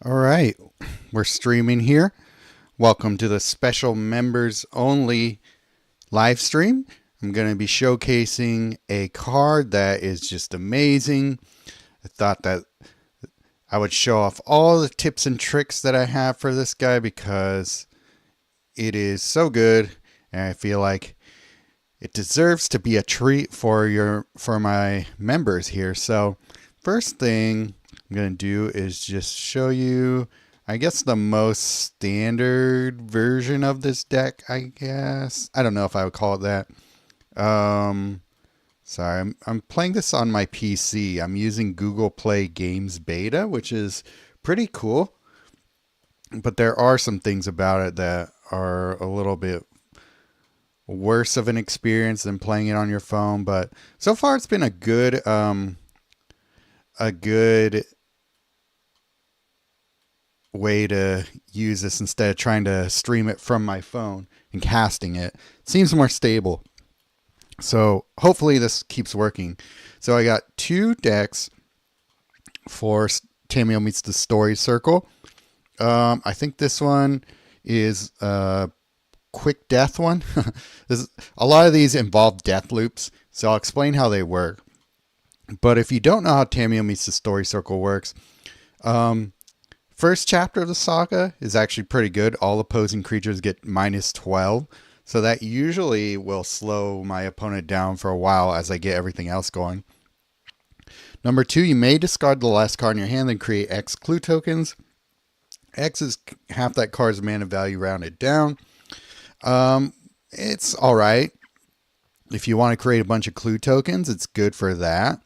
All right, we're streaming here. Welcome to the special members only live stream. I'm going to be showcasing a card that is just amazing. I thought that I would show off all the tips and tricks that I have for this guy because it is so good, and I feel like it deserves to be a treat for my members here. So, first thing I'm going to do is just show you, I guess, the most standard version of this deck, I guess. I don't know if I would call it that. Sorry, I'm playing this on my PC. I'm using Google Play Games Beta, which is pretty cool. But there are some things about it that are a little bit worse of an experience than playing it on your phone. But so far, it's been a good way to use this instead of trying to stream it from my phone and casting it. It seems more stable. So hopefully this keeps working. So I got two decks for Tamiyo Meets the Story Circle. I think this one is a quick death one. A lot of these involve death loops, so I'll explain how they work. But if you don't know how Tamiyo Meets the Story Circle works, first chapter of the saga is actually pretty good. All opposing creatures get -12. So that usually will slow my opponent down for a while as I get everything else going. Number 2, you may discard the last card in your hand and create X clue tokens. X is half that card's mana value rounded down. It's alright. If you want to create a bunch of clue tokens, it's good for that.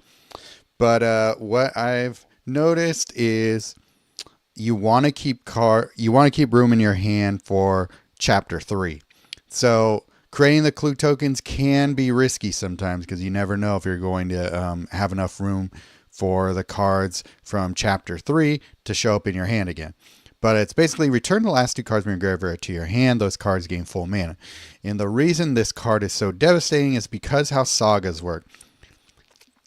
But what I've noticed is you want to keep room in your hand for chapter 3. So creating the clue tokens can be risky sometimes because you never know if you're going to have enough room for the cards from chapter 3 to show up in your hand again. But it's basically return the last 2 cards from your graveyard to your hand. Those cards gain full mana. And the reason this card is so devastating is because how sagas work.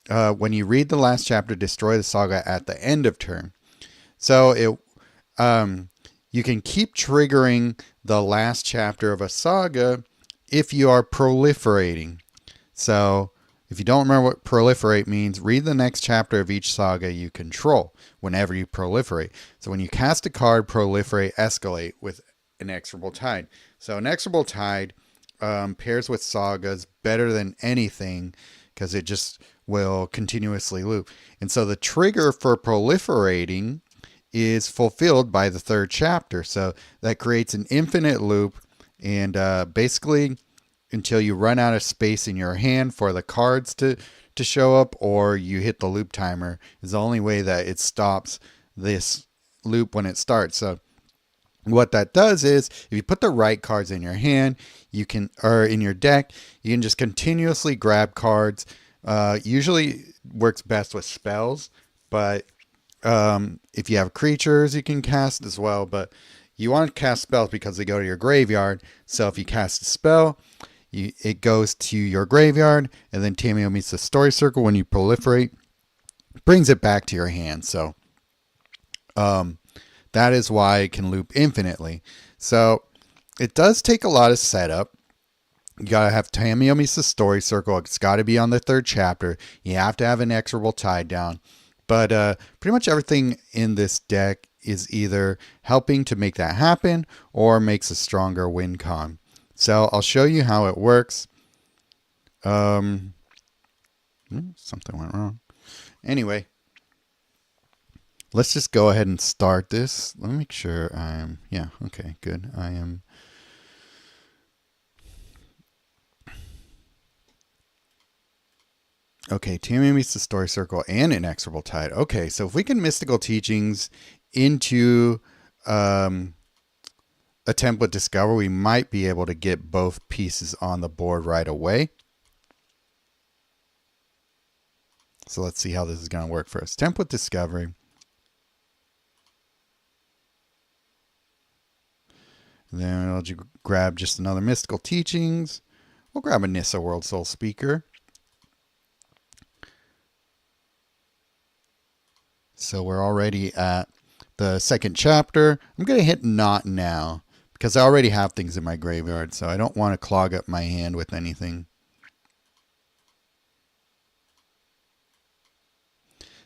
When you read the last chapter, destroy the saga at the end of turn. So you can keep triggering the last chapter of a saga if you are proliferating. So if you don't remember what proliferate means, read the next chapter of each saga you control whenever you proliferate. So when you cast a card, proliferate, escalate with Inexorable Tide. So Inexorable Tide pairs with sagas better than anything because it just will continuously loop. And so the trigger for proliferating is fulfilled by the 3rd chapter. So that creates an infinite loop, and basically until you run out of space in your hand for the cards to show up, or you hit the loop timer, is the only way that it stops this loop when it starts. So what that does is if you put the right cards in your hand, or in your deck, you can just continuously grab cards. Usually works best with spells, but if you have creatures, you can cast as well, but you want to cast spells because they go to your graveyard. So if you cast a spell, it goes to your graveyard, and then Tamiyo Meets the Story Circle, when you proliferate, brings it back to your hand. So that is why it can loop infinitely. So it does take a lot of setup. You gotta have Tamiyo Meets the Story Circle. It's got to be on the 3rd chapter. You have to have an Inexorable Tide down. But pretty much everything in this deck is either helping to make that happen or makes a stronger win con. So I'll show you how it works. Something went wrong. Anyway, let's just go ahead and start this. Let me make sure yeah, okay, good. I am... Okay, Tamiyo Meets the Story Circle and Inexorable Tide. Okay, so if we can Mystical Teachings into a template Discover, we might be able to get both pieces on the board right away. So let's see how this is going to work for us. Template Discovery. And then I'll grab just another Mystical Teachings. We'll grab a Nissa World Soul Speaker. So we're already at the second chapter. I'm going to hit not now because I already have things in my graveyard, so I don't want to clog up my hand with anything.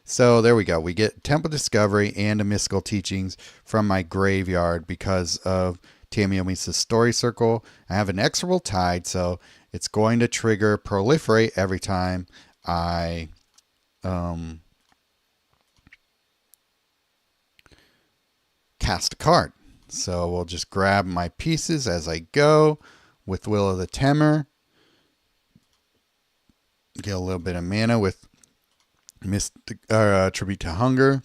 So there we go. We get Temple Discovery and a Mystical Teachings from my graveyard because of Tamiyo meets the Story Circle. I have an Inexorable Tide, so it's going to trigger Proliferate every time I cast a card. So we'll just grab my pieces as I go with Will of the Temor. Get a little bit of mana with Tribute to Hunger.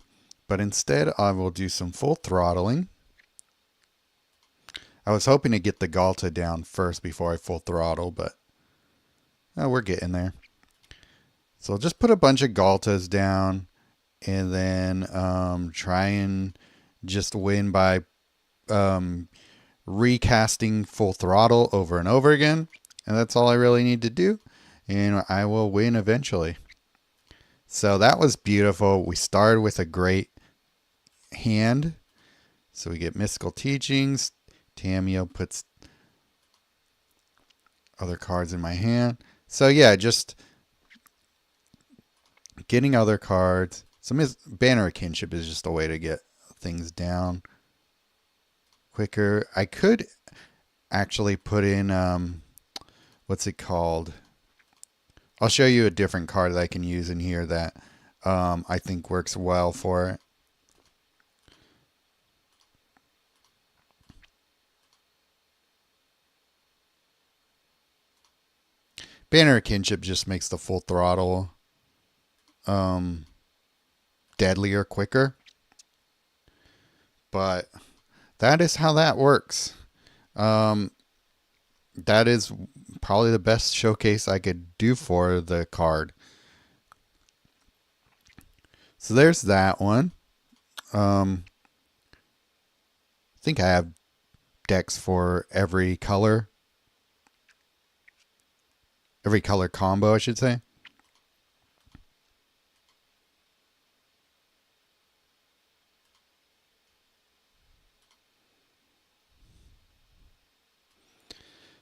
But instead, I will do some full throttling. I was hoping to get the Galta down first before I full throttle, but we're getting there. So I'll just put a bunch of Galtas down and then try and just win by recasting full throttle over and over again. And that's all I really need to do. And I will win eventually. So that was beautiful. We started with a great hand. So we get Mystical Teachings. Tamiyo puts other cards in my hand. So yeah, just getting other cards. Some Banner of Kinship is just a way to get things down quicker. I could actually put in what's it called? I'll show you a different card that I can use in here that I think works well for it. Banner of Kinship just makes the full throttle deadlier quicker. But that is how that works. That is probably the best showcase I could do for the card. So there's that one. I think I have decks for every color. Every color combo, I should say.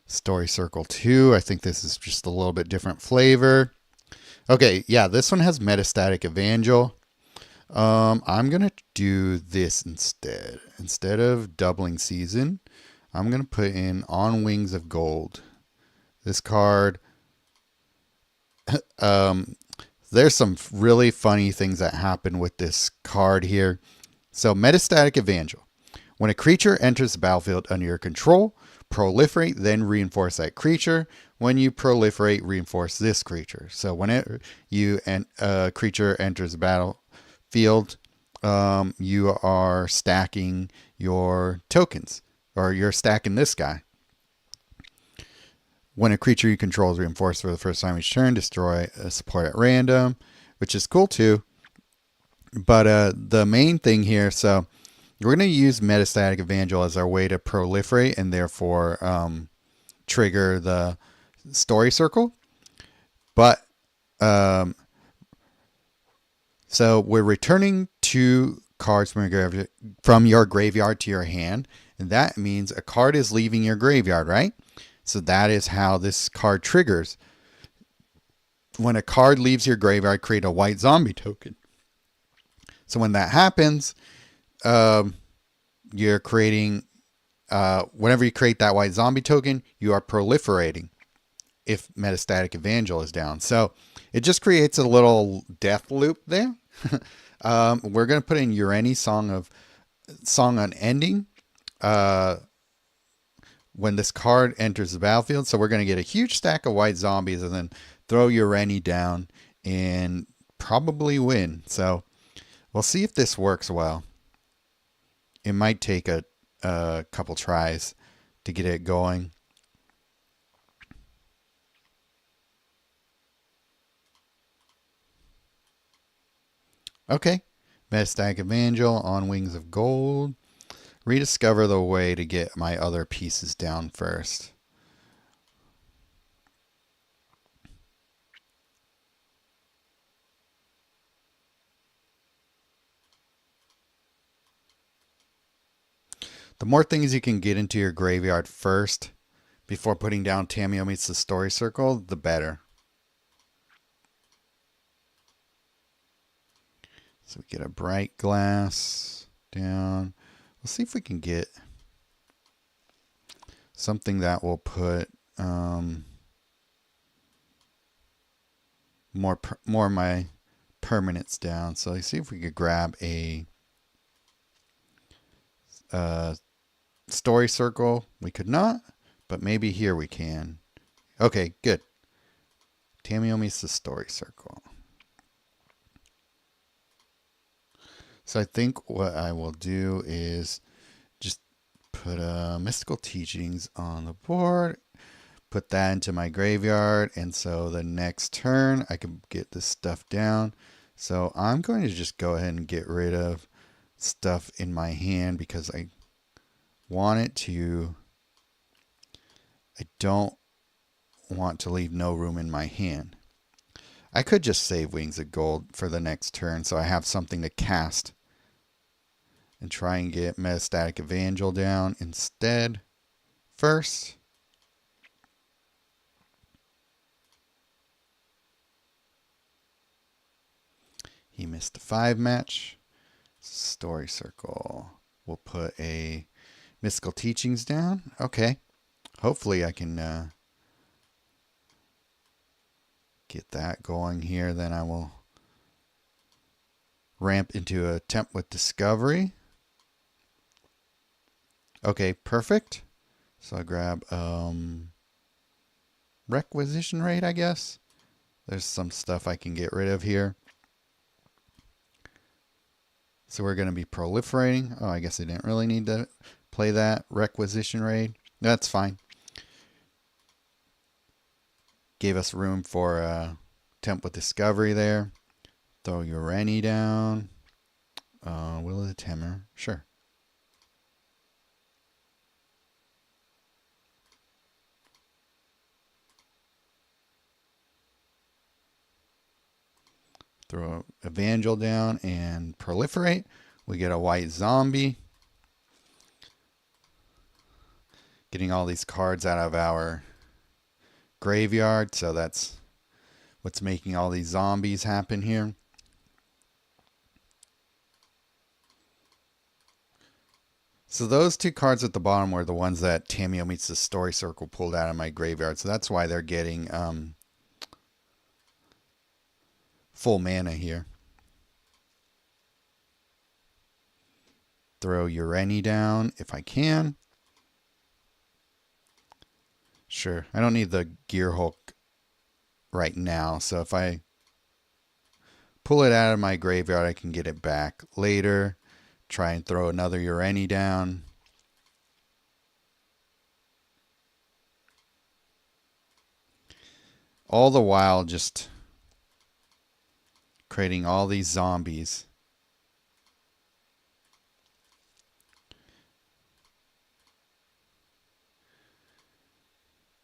Story Circle 2. I think this is just a little bit different flavor. Okay, yeah, this one has Metastatic Evangel. I'm going to do this instead. Instead of doubling season, I'm going to put in On Wings of Gold. This card, there's some really funny things that happen with this card here. So Metastatic Evangel. When a creature enters the battlefield under your control, proliferate, then reinforce that creature. When you proliferate, reinforce this creature. So whenever a creature enters the battlefield, you are stacking your tokens, or you're stacking this guy. When a creature you control is reinforced for the first time each turn, destroy a support at random, which is cool too. But the main thing here, so we're going to use Metastatic Evangel as our way to proliferate and therefore trigger the Story Circle. But so we're returning 2 cards from your graveyard to your hand, and that means a card is leaving your graveyard, right? So that is how this card triggers. When a card leaves your graveyard, create a white zombie token. So when that happens, you're creating, whenever you create that white zombie token, you are proliferating if Metastatic Evangel is down. So it just creates a little death loop there. We're going to put in Ureni Song Unending when this card enters the battlefield. So we're going to get a huge stack of white zombies and then throw Ureni down and probably win. So we'll see if this works well. It might take a couple tries to get it going. Okay. Metastatic Evangel, On Wings of Gold. Rediscover the way to get my other pieces down first. The more things you can get into your graveyard first before putting down Tamiyo Meets the Story Circle, the better. So we get a bright glass down. Let's see if we can get something that will put more of my permanents down. So let's see if we could grab a story circle. We could not, but maybe here we can. Okay, good. Tamiyo Meets the Story Circle. So I think what I will do is just put Mystical Teachings on the board, put that into my graveyard, and so the next turn I can get this stuff down. So I'm going to just go ahead and get rid of stuff in my hand because I want it to, I don't want to leave no room in my hand. I could just save Wings of Gold for the next turn so I have something to cast and try and get Metastatic Evangel down instead first. He missed a 5 match. Story Circle. We'll put a Mystical Teachings down. Okay. Hopefully I can get that going here. Then I will ramp into a Attempt with Discovery. Okay, perfect. So I grab Requisition Rate, I guess. There's some stuff I can get rid of here. So we're going to be proliferating. Oh, I guess I didn't really need to play that. Requisition Raid. That's fine. Gave us room for Attempt with Discovery there. Throw Urani down. Will of the Temor. Sure. Throw Evangel down and proliferate. We get a white zombie. Getting all these cards out of our graveyard. So that's what's making all these zombies happen here. So those two cards at the bottom were the ones that Tamiyo Meets the Story Circle pulled out of my graveyard. So that's why they're getting full mana here. Throw Urani down if I can. Sure. I don't need the Gear Hulk right now. So if I pull it out of my graveyard, I can get it back later. Try and throw another Urani down. All the while just creating all these zombies.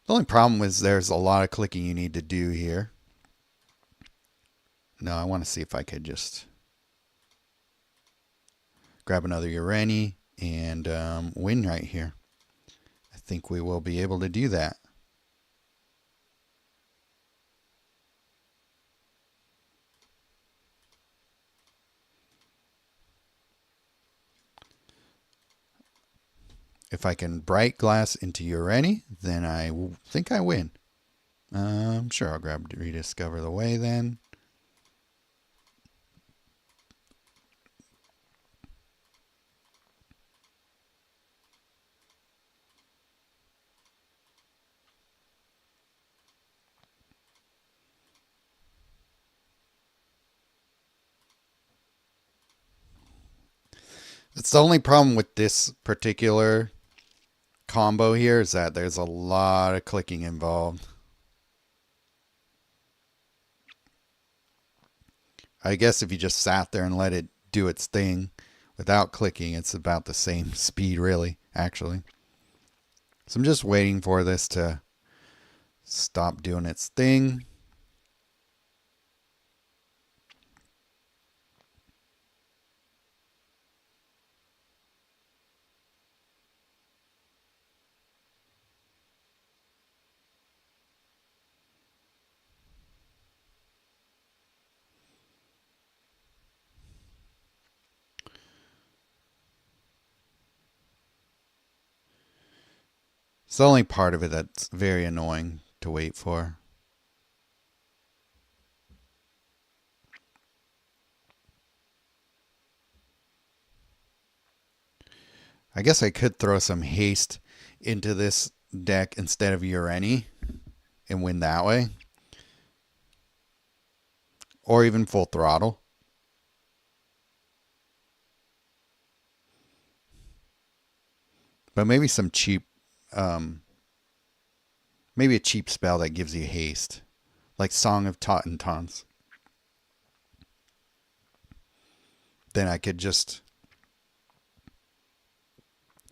The only problem is there's a lot of clicking you need to do here. No, I want to see if I could just grab another Urani and win right here. I think we will be able to do that. If I can Bright Glass into Urani, then I think I win. Sure, I'll grab Rediscover the Way then. It's the only problem with this particular combo here is that there's a lot of clicking involved. I guess if you just sat there and let it do its thing without clicking, it's about the same speed, really, actually. So I'm just waiting for this to stop doing its thing. the only part of it that's very annoying to wait for. I guess I could throw some haste into this deck instead of Ureni and win that way. Or even full throttle. But maybe some cheap, maybe a cheap spell that gives you haste. Like Song of Tauntauns. Then I could just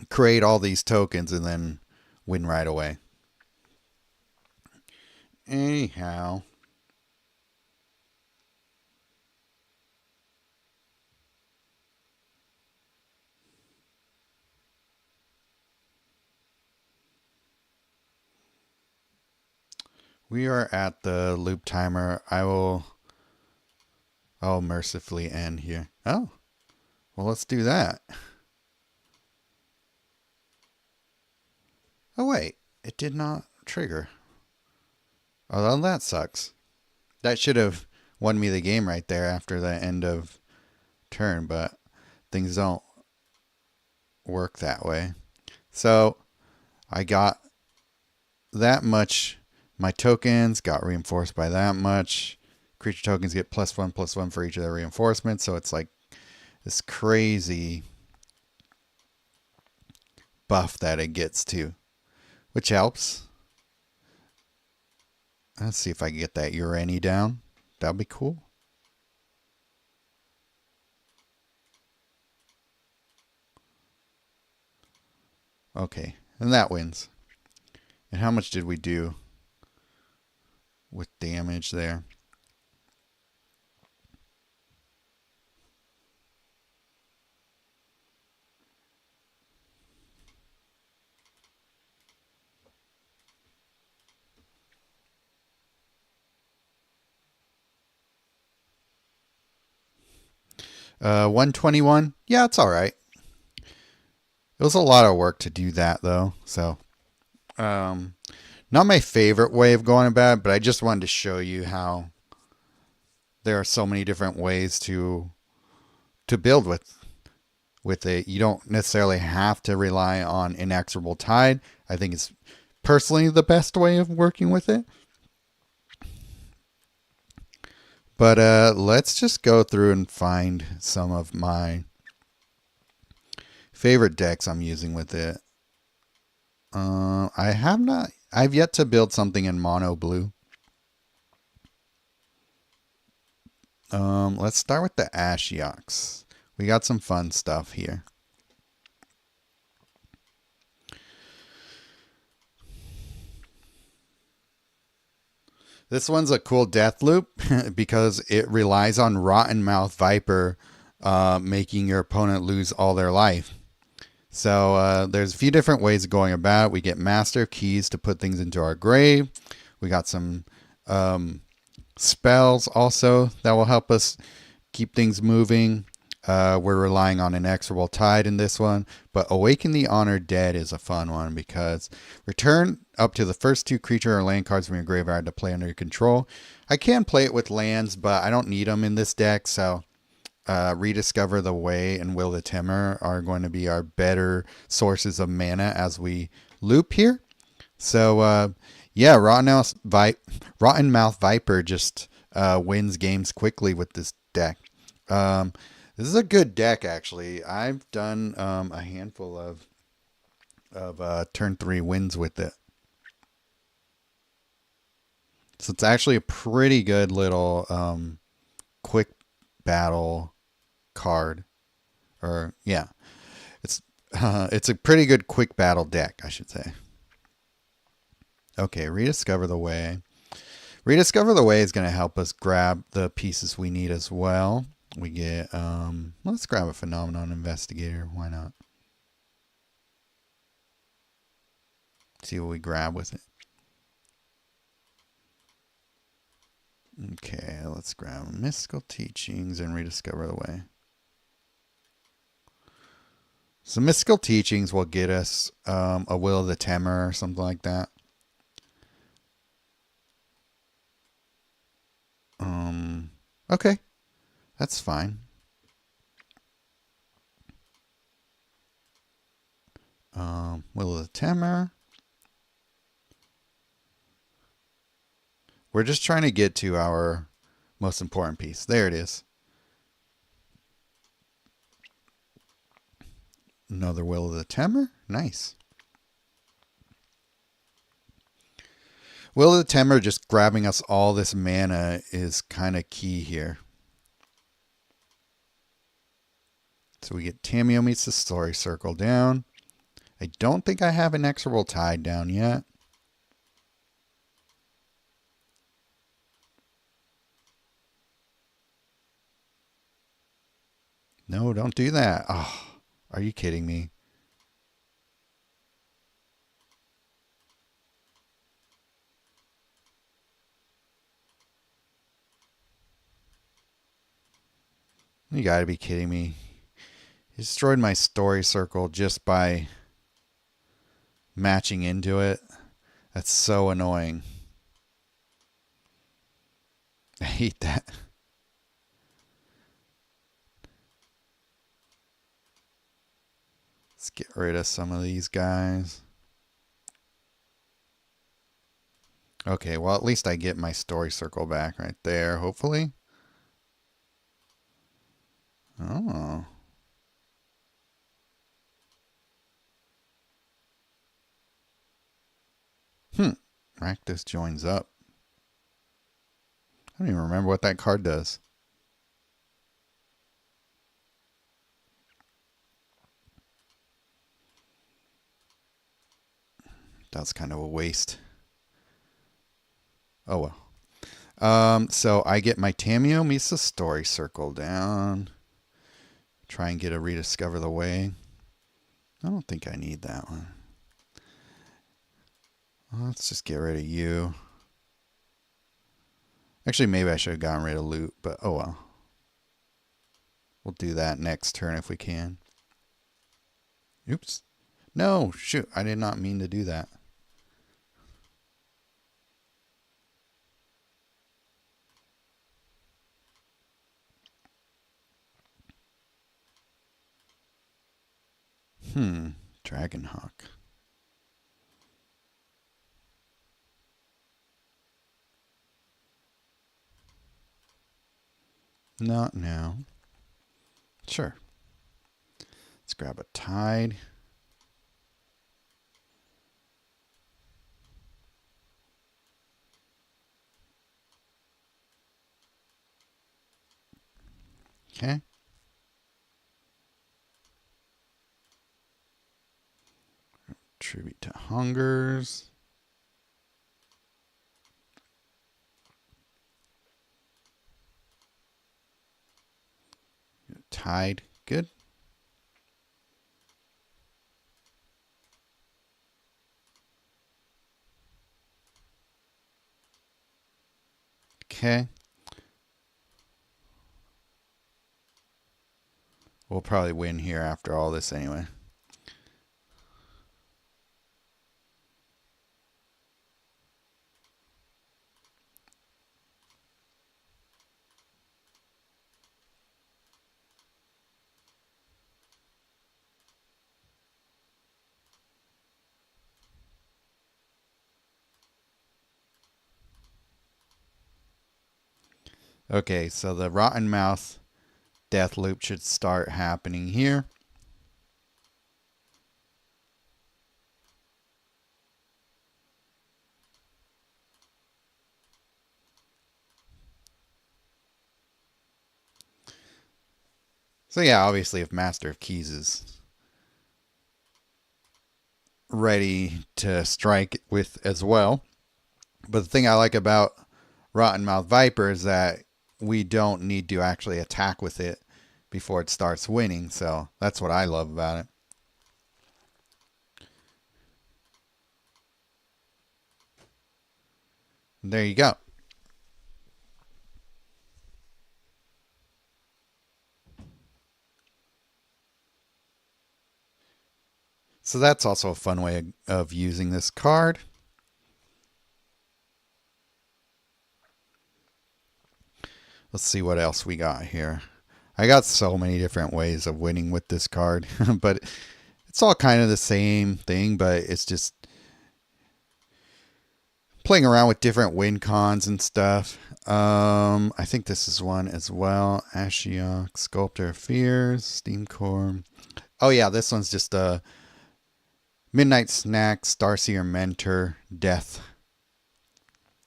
create all these tokens and then win right away. Anyhow. We are at the loop timer. I'll mercifully end here. Oh, well, let's do that. Oh, wait. It did not trigger. Oh, well, that sucks. That should have won me the game right there after the end of turn, but things don't work that way. So I got that much. My tokens got reinforced by that much. Creature tokens get +1/+1 for each of their reinforcements. So it's like this crazy buff that it gets to, which helps. Let's see if I can get that Urani down. That'll be cool. Okay, and that wins. And how much did we do with damage there? Uh, 121. Yeah, it's all right. It was a lot of work to do that though, so not my favorite way of going about it, but I just wanted to show you how there are so many different ways to build with it. You don't necessarily have to rely on Inexorable Tide. I think it's personally the best way of working with it. But let's just go through and find some of my favorite decks I'm using with it. I've yet to build something in mono blue. Let's start with the Ashiok. We got some fun stuff here. This one's a cool death loop because it relies on Rotten Mouth Viper making your opponent lose all their life. So there's a few different ways of going about it. We get Master Keys to put things into our grave. We got some spells also that will help us keep things moving. We're relying on Inexorable Tide in this one, but Awaken the Honored Dead is a fun one because return up to the first 2 creature or land cards from your graveyard to play under your control. I can play it with lands, but I don't need them in this deck, so Rediscover the Way and Will the Timber are going to be our better sources of mana as we loop here. So, yeah, Rotten Mouth Viper just wins games quickly with this deck. This is a good deck, actually. I've done a handful of turn 3 wins with it. So it's actually a pretty good little quick battle card. Or, yeah. It's a pretty good quick battle deck, I should say. Okay, Rediscover the Way. Rediscover the Way is going to help us grab the pieces we need as well. We get, let's grab a Phenomenon Investigator. Why not? See what we grab with it. Okay, let's grab Mystical Teachings and Rediscover the Way. Some mystical teachings will get us a Will of the Temer or something like that. Okay, that's fine. Will of the Temer. We're just trying to get to our most important piece. There it is. Another Will of the Temer. Nice. Will of the Temer just grabbing us all this mana is kind of key here. So we get Tamiyo meets the Story Circle down. I don't think I have Inexorable Tide down yet. No, don't do that. Oh, are you kidding me? You gotta be kidding me. He destroyed my Story Circle just by matching into it. That's so annoying. I hate that. Let's get rid of some of these guys. Okay, well, at least I get my Story Circle back right there, hopefully. Oh. Rakdos joins up. I don't even remember what that card does. That's kind of a waste. Oh well. So I get my Tamiyo meets the Story Circle down. Try and get a Rediscover the Way. I don't think I need that one. Let's just get rid of you. Actually, maybe I should have gotten rid of Loot, but oh well. We'll do that next turn if we can. Oops. No, shoot. I did not mean to do that. Dragonhawk. Not now. Sure. Let's grab a Tide. Okay. Tribute to Hungers. Tide. Good. Okay. We'll probably win here after all this anyway. Okay, so the Rotten Mouth death loop should start happening here. So yeah, obviously if Master of Keys is ready to strike with as well. But the thing I like about Rotten Mouth Viper is that we don't need to actually attack with it before it starts winning. So that's what I love about it. There you go. So that's also a fun way of using this card. Let's see what else we got here. I got so many different ways of winning with this card, but it's all kind of the same thing, but it's just playing around with different win cons and stuff. I think this is one as well. Ashiok, Sculptor of Fears, Steam Core. Oh yeah, this one's just a Midnight Snack, Starseer Mentor, Death.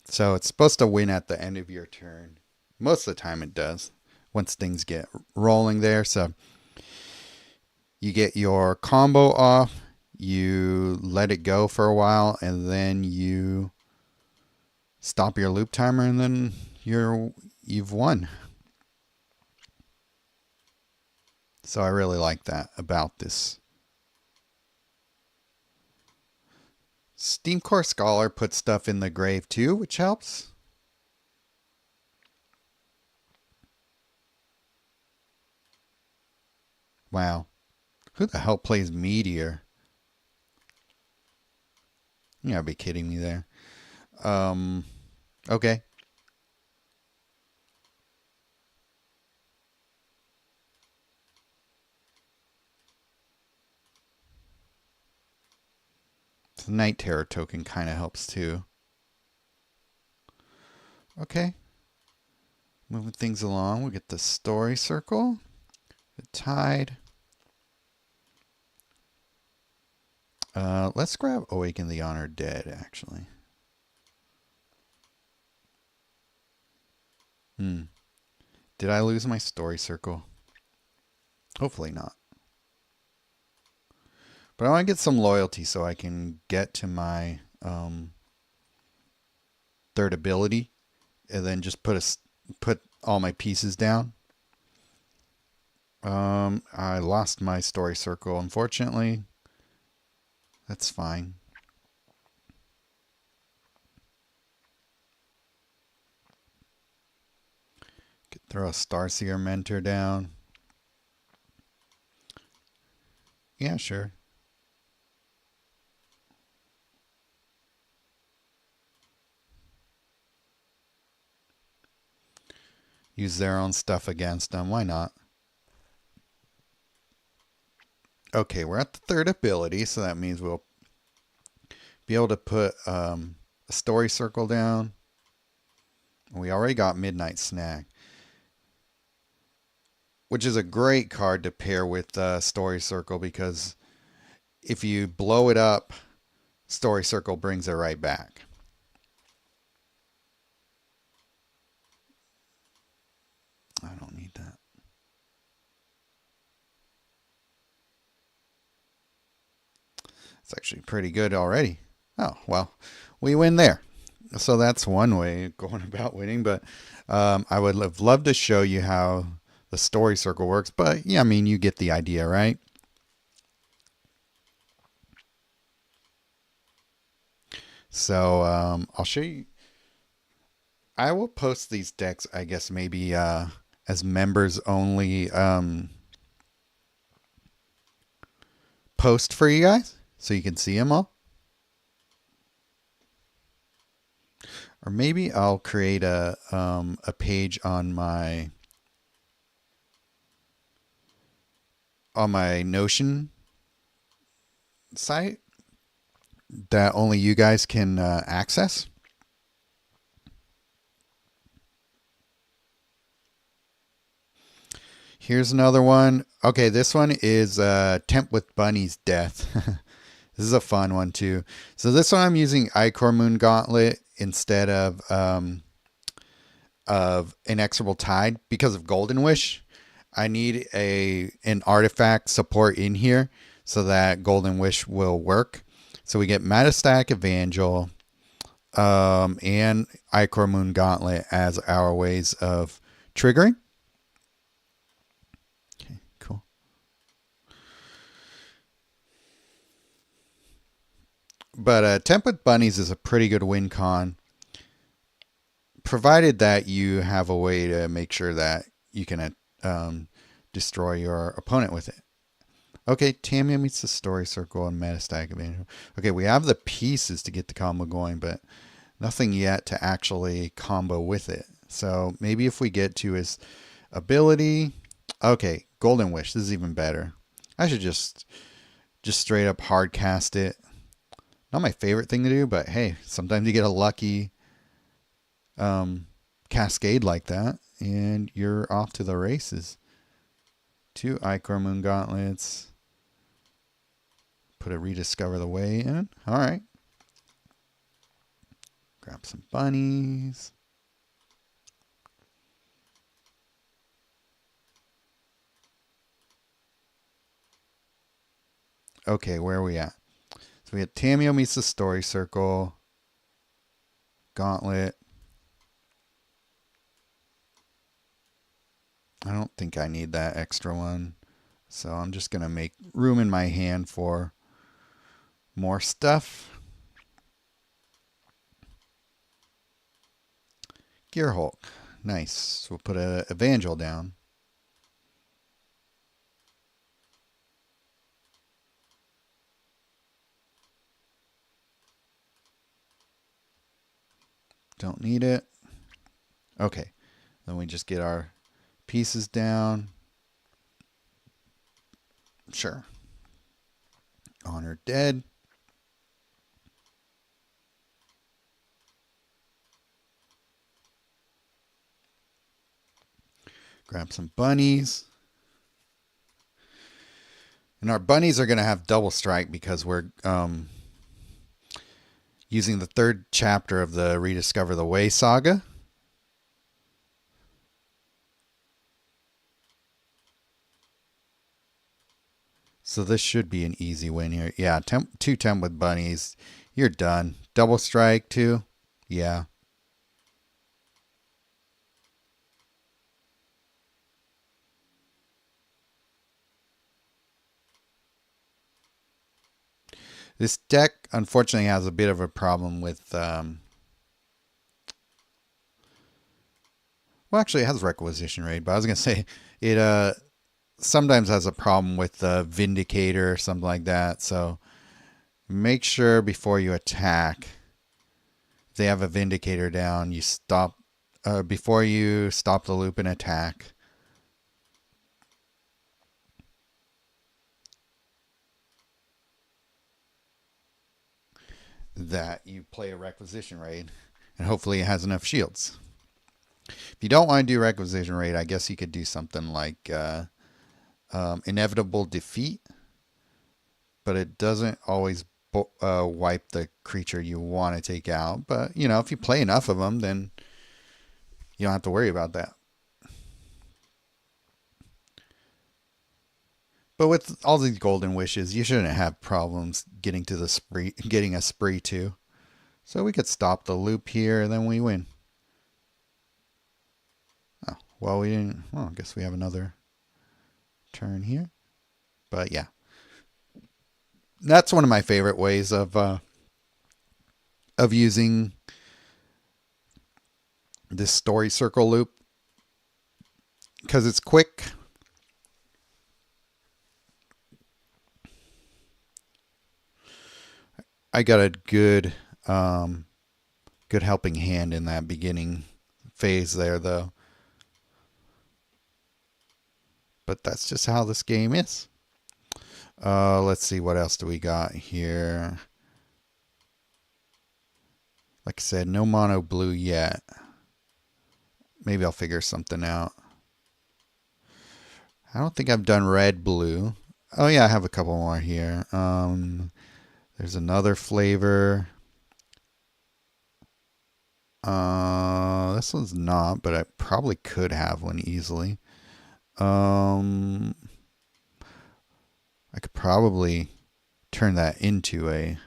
So it's supposed to win at the end of your turn. Most of the time it does, once things get rolling there. So you get your combo off, you let it go for a while, and then you stop your loop timer, and then you've won. So I really like that about this. Steam Core Scholar puts stuff in the grave too, which helps. Wow. Who the hell plays Meteor? You gotta be kidding me there. Okay. The Night Terror token kind of helps too. Okay. Moving things along, we get the Story Circle, the Tide. Let's grab Awaken the Honored Dead, actually. Did I lose my Story Circle? Hopefully not. But I want to get some loyalty so I can get to my third ability and then just put all my pieces down. I lost my Story Circle, unfortunately. That's fine. Could throw a Starseer Mentor down. Yeah, sure. Use their own stuff against them. Why not? Okay, we're at the third ability, so that means we'll be able to put a Story Circle down. We already got Midnight Snack, which is a great card to pair with Story Circle because if you blow it up, Story Circle brings it right back. I don't need that. It's actually pretty good already. Oh, well, we win there. So that's one way of going about winning, but I would have loved to show you how the Story Circle works, but yeah, I mean, you get the idea, right? So I'll show you. I will post these decks, I guess, maybe as members only post for you guys so you can see them all. Or maybe I'll create a page on my Notion site that only you guys can access. Here's another one. Okay, this one is Tempt with Bunny's Death. This is a fun one too. So this one I'm using Ichor Moon Gauntlet instead of Inexorable Tide because of Golden Wish. I need an artifact support in here so that Golden Wish will work. So we get Metastatic Evangel and Ichor Moon Gauntlet as our ways of triggering. Okay, cool. But Tempt with Bunnies is a pretty good win con, provided that you have a way to make sure that you can destroy your opponent with it. Okay, Tamiyo meets the story circle and metastatic advantage. Okay, we have the pieces to get the combo going, but nothing yet to actually combo with it. So maybe if we get to his ability. Okay, Golden Wish. This is even better. I should just straight up hard cast it. Not my favorite thing to do, but hey, sometimes you get a lucky cascade like that, and you're off to the races. 2 Ichor Moon Gauntlets. Put a Rediscover the Way in. All right. Grab some bunnies. Okay, where are we at? So we had Tamiyo meets the story circle. Gauntlet. I don't think I need that extra one. So I'm just going to make room in my hand for more stuff. Gear Hulk. Nice. So we'll put a Evangel down. Don't need it. Okay. Then we just get our pieces down. Sure. Honor Dead. Grab some bunnies. And our bunnies are going to have double strike because we're using the 3rd chapter of the Rediscover the Way saga. So this should be an easy win here. Yeah, 2 temp with bunnies. You're done. Double strike too. Yeah. This deck, unfortunately, has a bit of a problem with... well, actually, it has Requisition Raid, but I was going to say it sometimes has a problem with the Vindicator or something like that. So make sure before you attack, if they have a Vindicator down, you stop... before you stop the loop and attack... that you play a Requisition Raid, and hopefully it has enough shields. If you don't want to do Requisition Raid, I guess you could do something like Inevitable Defeat, but it doesn't always wipe the creature you want to take out. But, you know, if you play enough of them, then you don't have to worry about that. But with all these Golden Wishes, you shouldn't have problems getting to the spree, getting a spree too. So we could stop the loop here, and then we win. Oh, well, we didn't. Well, I guess we have another turn here. But yeah, that's one of my favorite ways of using this story circle loop because it's quick. I got a good good helping hand in that beginning phase there, though. But that's just how this game is. Let's see, what else do we got here? Like I said, no mono blue yet. Maybe I'll figure something out. I don't think I've done red blue. Oh yeah, I have a couple more here. There's another flavor. This one's not, but I probably could have one easily. I could probably turn that into a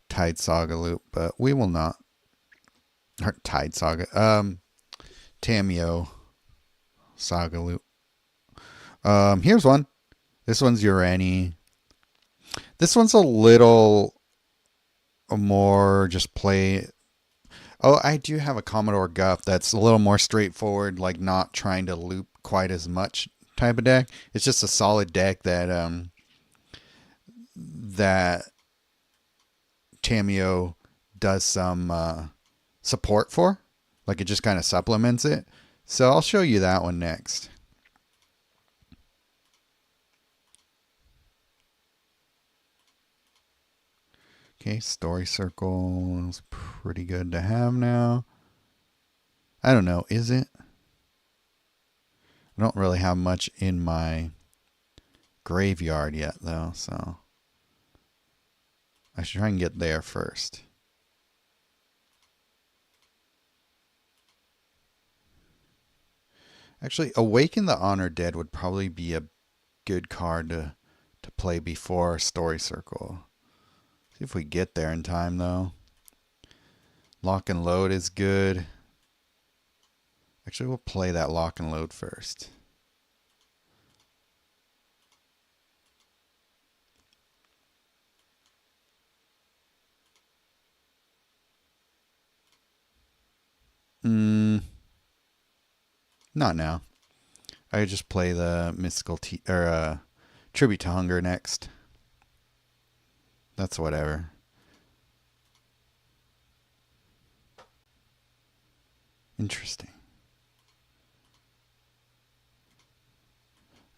Tide Saga loop, but we will not. Or Tide Saga. Tamiyo Saga loop. Here's one. This one's Urani. This one's a little more just play. Oh, I do have a Commodore Guff that's a little more straightforward, like not trying to loop quite as much type of deck. It's just a solid deck that that Tamiyo does some support for. Like it just kind of supplements it. So I'll show you that one next. Okay, story circle is pretty good to have now. I don't know, is it? I don't really have much in my graveyard yet though, so I should try and get there first. Actually, Awaken the Honored Dead would probably be a good card to play before Story Circle. See if we get there in time though. Lock and Load is good. Actually, we'll play that Lock and Load first. Not now. I just play the Mystical Tribute to Hunger next. That's whatever. Interesting.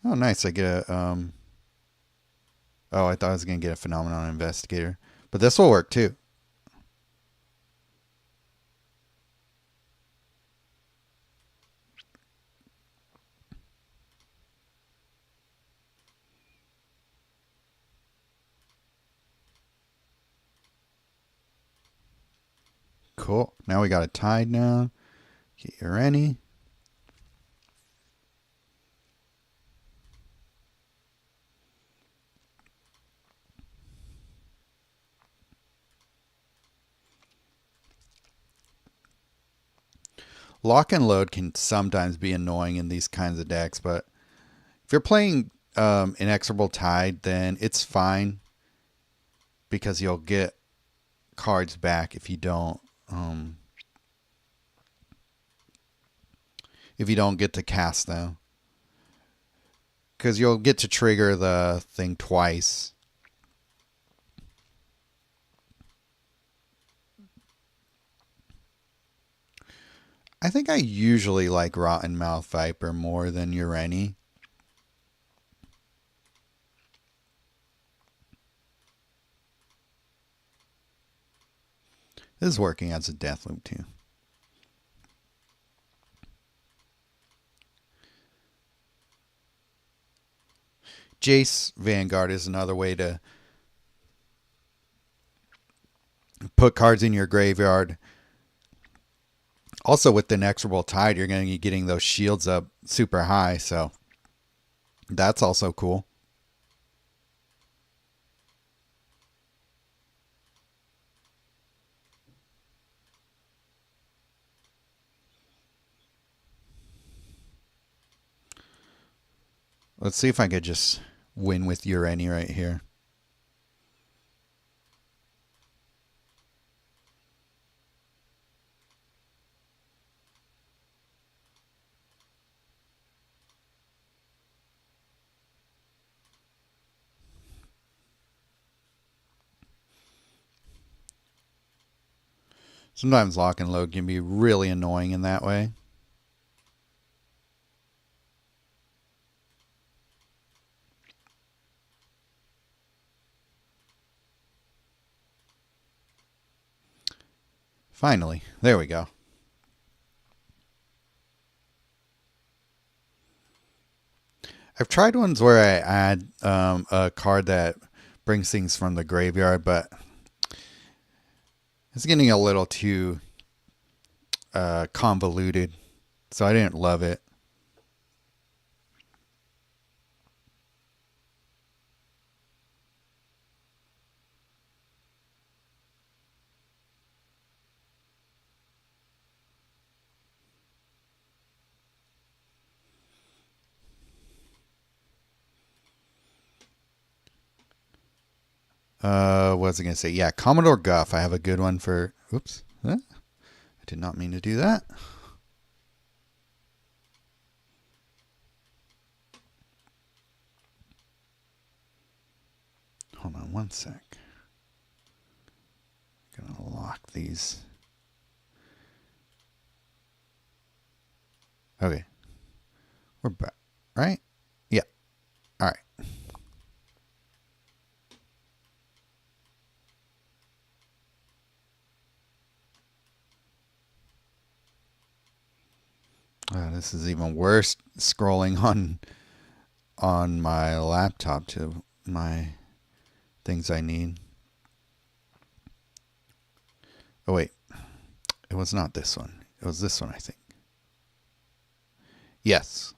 Oh, nice. I get a oh, I thought I was gonna get a Phenomenon Investigator, but this will work too. Cool. Now we got a Tide now. Get Urani. Lock and Load can sometimes be annoying in these kinds of decks, but if you're playing Inexorable Tide, then it's fine because you'll get cards back if you don't get to cast them, because you'll get to trigger the thing twice. I think I usually like Rotten Mouth Viper more than Urani. This is working as a Deathloop too. Jace Vanguard is another way to put cards in your graveyard. Also, with the Inexorable Tide, you're going to be getting those shields up super high, so that's also cool. Let's see if I could just win with Urani right here. Sometimes Lock and Load can be really annoying in that way. Finally, there we go. I've tried ones where I add a card that brings things from the graveyard, but it's getting a little too convoluted, so I didn't love it. What was I going to say? Yeah, Commodore Guff. I have a good one for... Oops. I did not mean to do that. on one sec. Gonna lock these. Okay. We're back, right? Yeah. All right. This is even worse scrolling on my laptop to my things I need. Oh wait. It was not this one. It was this one, I think. Yes.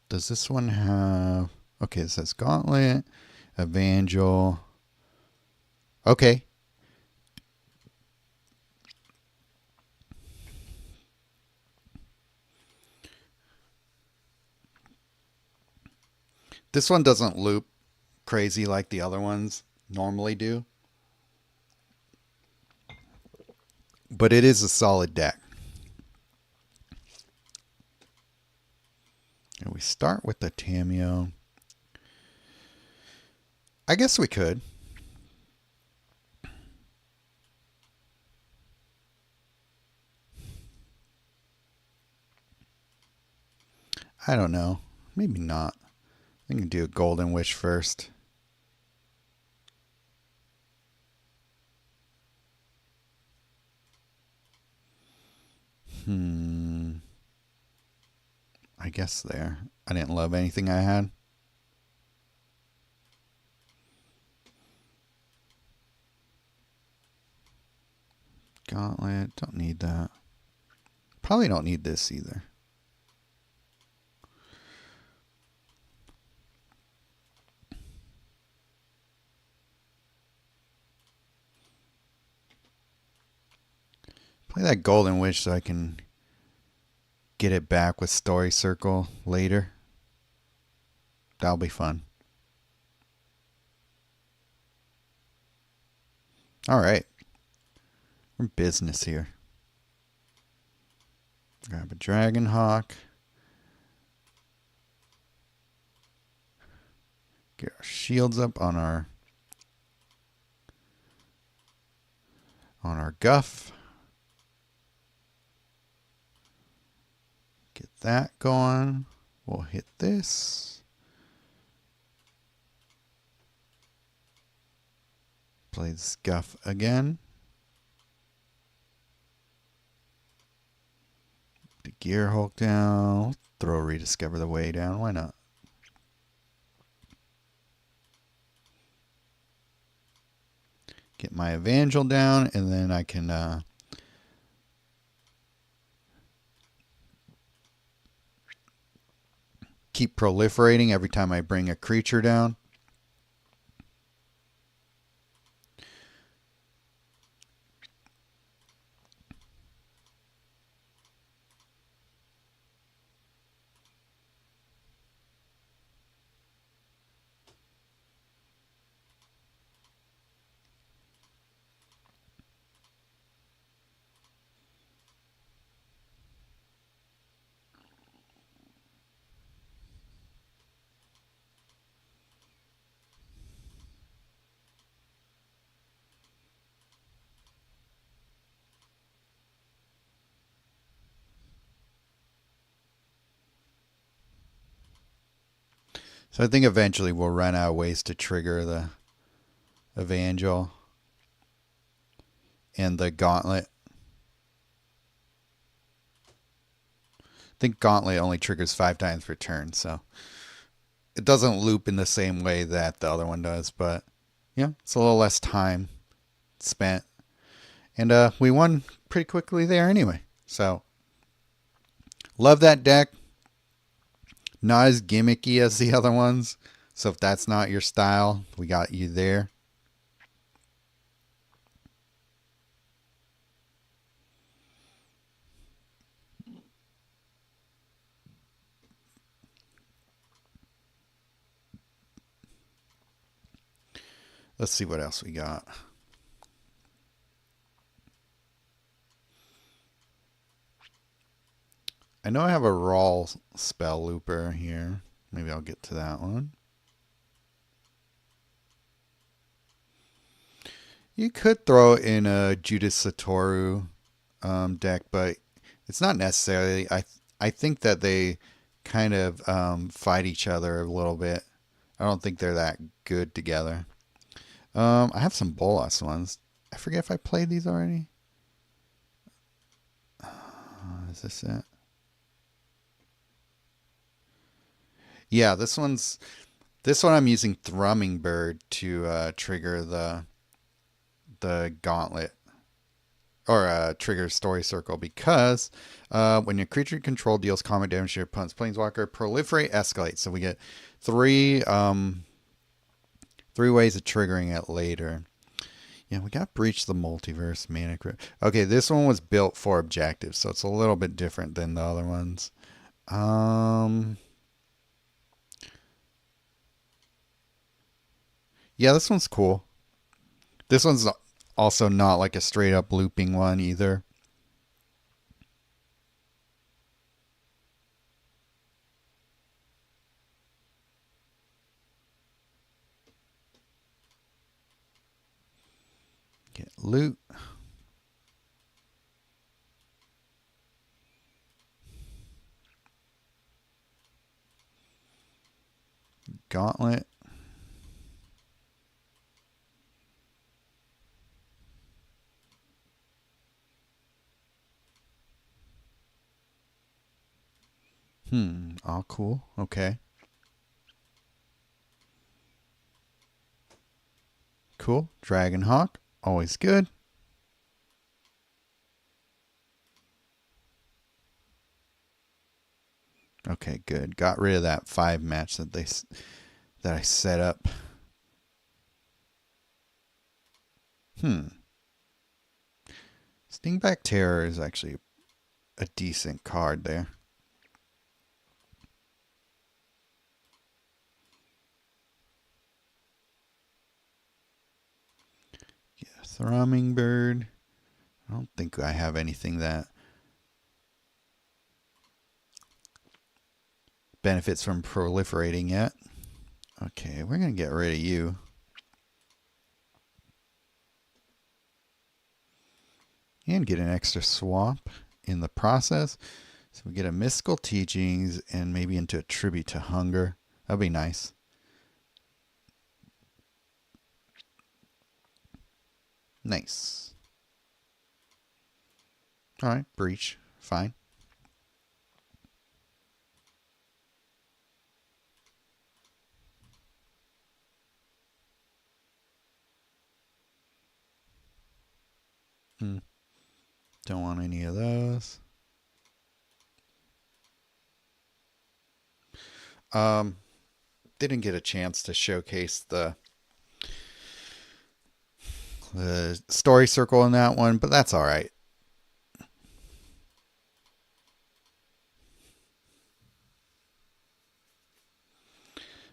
Does this one have... Okay, it says Gauntlet, Evangel. Okay. This one doesn't loop crazy like the other ones normally do. But it is a solid deck. And we start with the Tamiyo. I guess we could. I don't know. Maybe not. I can do a Golden Wish first. I guess there. I didn't love anything I had. Gauntlet. Don't need that. Probably don't need this either. Play that Golden Wish so I can get it back with Story Circle later. That'll be fun. Alright. We're in business here. Grab a Dragon Hawk. Get our shields up on our Guff. Get that going. We'll hit this. Play this Guff again. The Gear Hulk down. Throw Rediscover the Way down. Why not? Get my Evangel down, and then I can keep proliferating every time I bring a creature down. So I think eventually we'll run out of ways to trigger the Evangel and the Gauntlet. I think Gauntlet only triggers 5 times per turn, so it doesn't loop in the same way that the other one does, but yeah, it's a little less time spent. And we won pretty quickly there anyway. So love that deck. Not as gimmicky as the other ones. So if that's not your style, we got you there. Let's see what else we got. I know I have a raw spell looper here. Maybe I'll get to that one. You could throw in a Judas Satoru deck, but it's not necessarily. I think that they kind of fight each other a little bit. I don't think they're that good together. I have some Bolas ones. I forget if I played these already. Is this it? Yeah, this one I'm using Thrumming Bird to trigger the gauntlet or trigger story circle because when your creature you control deals combat damage to your opponent's planeswalker, proliferate escalates. So we get three ways of triggering it later. Yeah, we got Breach the Multiverse, Mana Crypt. Okay, this one was built for objectives, so it's a little bit different than the other ones. Yeah, this one's cool. This one's also not like a straight up looping one either. Get loot. Gauntlet. All cool. Okay. Cool. Dragonhawk. Always good. Okay, good. Got rid of that 5 match that I set up. Stingback Terror is actually a decent card there. Yeah, Thrumming Bird. I don't think I have anything that benefits from proliferating yet. Okay, we're going to get rid of you. And get an extra swamp in the process. So we get a Mystical Teachings and maybe into a Tribute to Hunger. That'd be nice. Nice. Alright, Breach. Fine. Don't want any of those. Didn't get a chance to showcase the story circle in that one, but that's all right.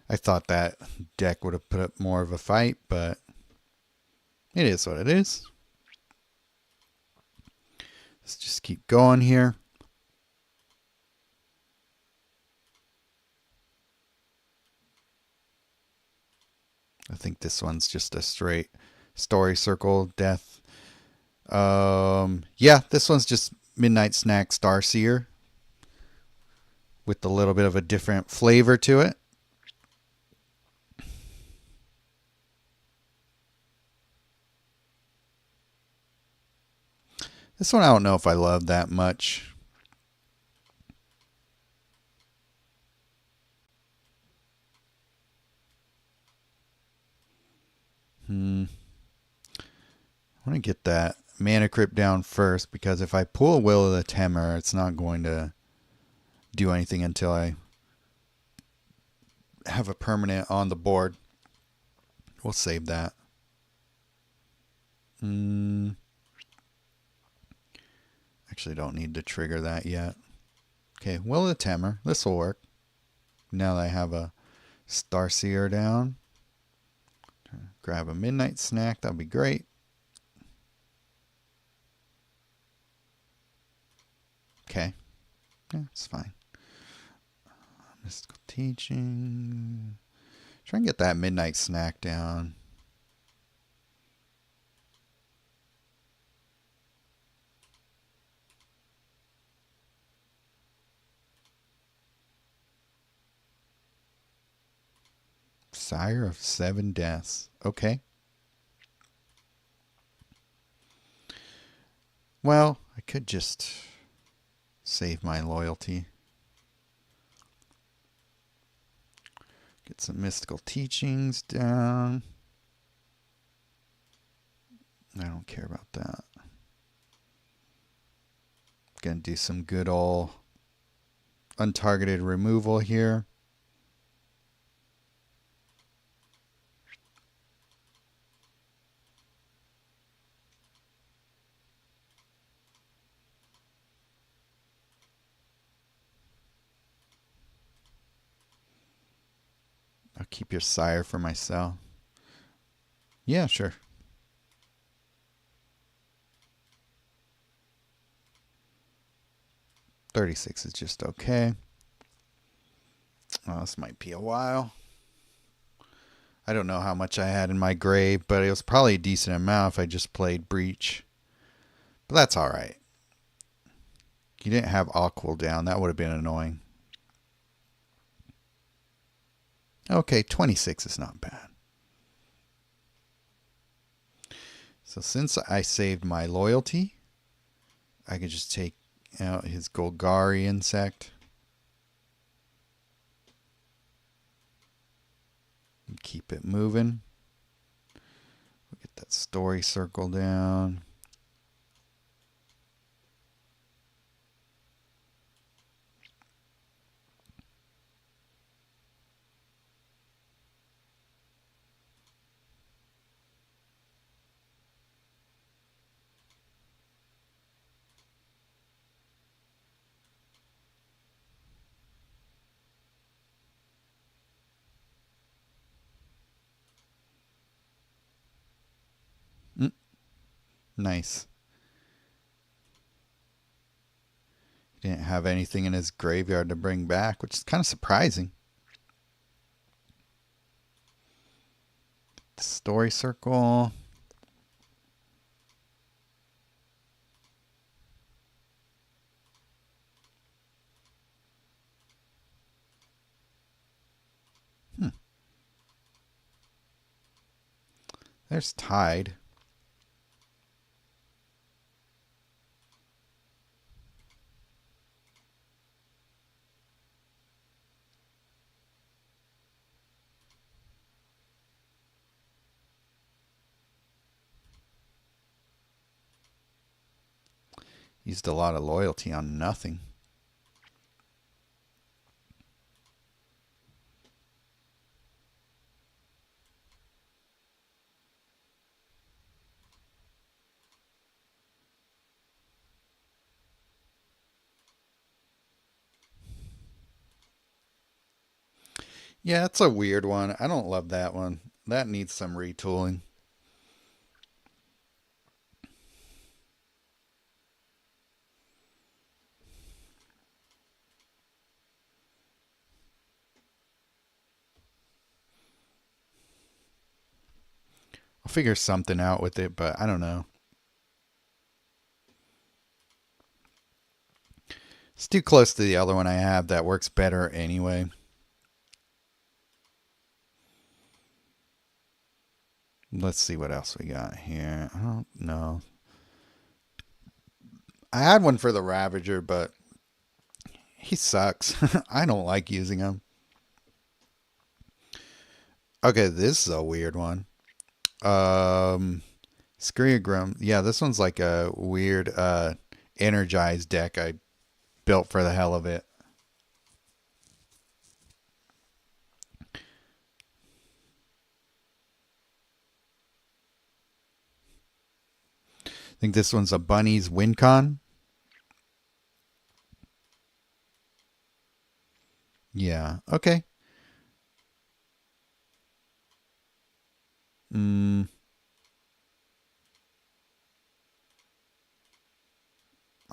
I thought that deck would have put up more of a fight, but it is what it is. Let's just keep going here. I think this one's just a straight story circle death. Yeah, this one's just Midnight Snack Starseer with a little bit of a different flavor to it. This one I don't know if I love that much. I want to get that Mana Crypt down first because if I pull Will of the Temor, it's not going to do anything until I have a permanent on the board. We'll save that. Actually don't need to trigger that yet. Okay, Will of the Temor. This will work. Now that I have a Starseer down. Grab a Midnight Snack. That would be great. Okay. Yeah, it's fine. Mystical teaching. Try and get that midnight snack down. Sire of 7 deaths. Okay. Well, I could just save my loyalty. Get some mystical teachings down. I don't care about that. Gonna do some good old untargeted removal here. I'll keep your sire for myself. Yeah, sure. 36 is just okay. Well, this might be a while. I don't know how much I had in my grave, but it was probably a decent amount if I just played Breach. But that's alright. You didn't have Aquil down. That would have been annoying. Okay, 26 is not bad. So since I saved my loyalty, I could just take out his Golgari insect. And keep it moving. We'll get that story circle down. Nice. He didn't have anything in his graveyard to bring back, which is kind of surprising. The story circle. There's Tide. Used a lot of loyalty on nothing. Yeah, it's a weird one. I don't love that one. That needs some retooling. I'll figure something out with it, but I don't know. It's too close to the other one I have that works better anyway. Let's see what else we got here. I don't know. I had one for the Ravager, but he sucks. I don't like using him. Okay, this is a weird one. Skriagrim. Yeah, this one's like a weird energized deck I built for the hell of it. I think this one's a Bunny's WinCon. Yeah, okay. Mm,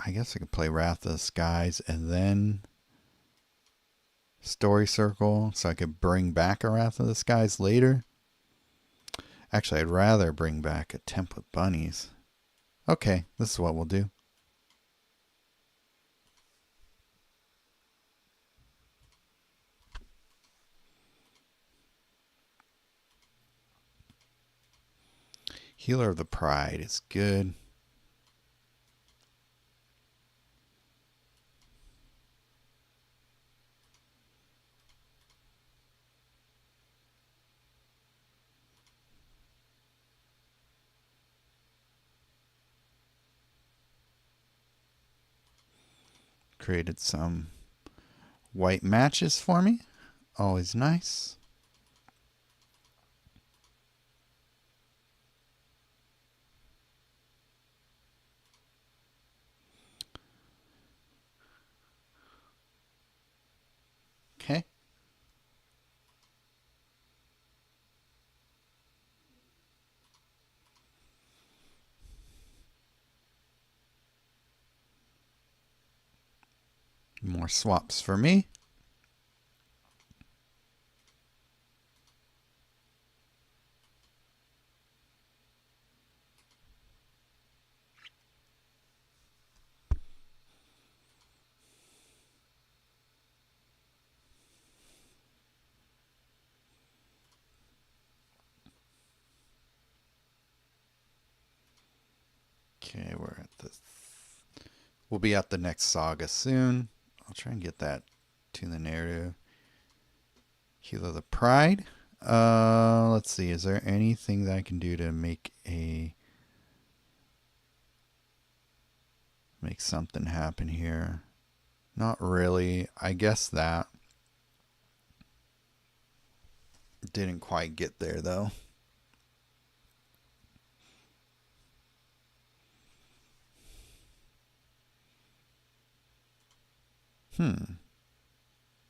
I guess I could play Wrath of the Skies and then Story Circle so I could bring back a Wrath of the Skies later. Actually, I'd rather bring back a Temp with Bunnies. Okay, this is what we'll do. Healer of the Pride is good. Created some white matches for me. Always nice. Okay. More swaps for me. Okay, we're at the... We'll be at the next saga soon. I'll try and get that to the narrative. Healer of the Pride. Let's see. Is there anything that I can do to make something happen here? Not really. I guess that didn't quite get there though.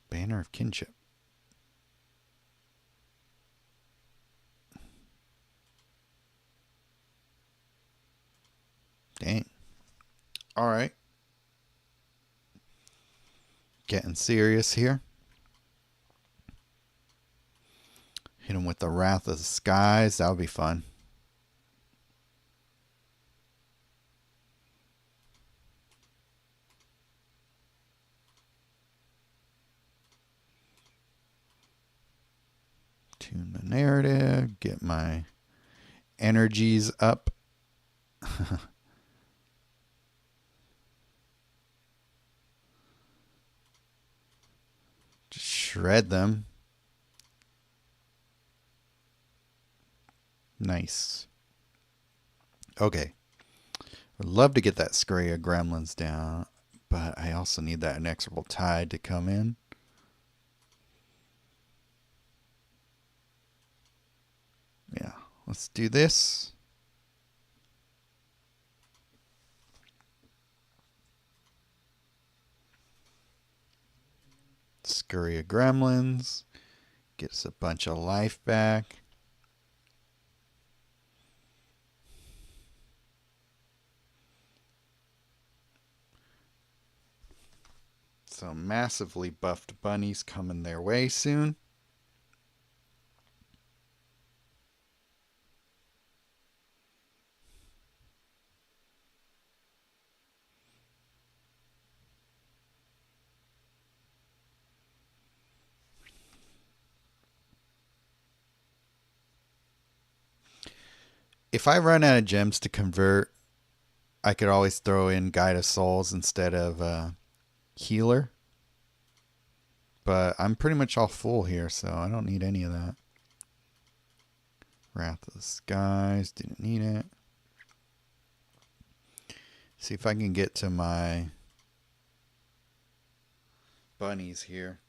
Banner of Kinship. Dang. All right. Getting serious here. Hit him with the Wrath of the Skies. That would be fun. Tune the narrative. Get my energies up. Just shred them. Nice. Okay. I'd love to get that Scurry of Gremlins down, but I also need that Inexorable Tide to come in. Yeah, let's do this. Scurry of Gremlins. Gets a bunch of life back. Some massively buffed bunnies coming their way soon. If I run out of gems to convert, I could always throw in Guide of Souls instead of Healer. But I'm pretty much all full here, so I don't need any of that. Wrath of the Skies, didn't need it. See if I can get to my bunnies here.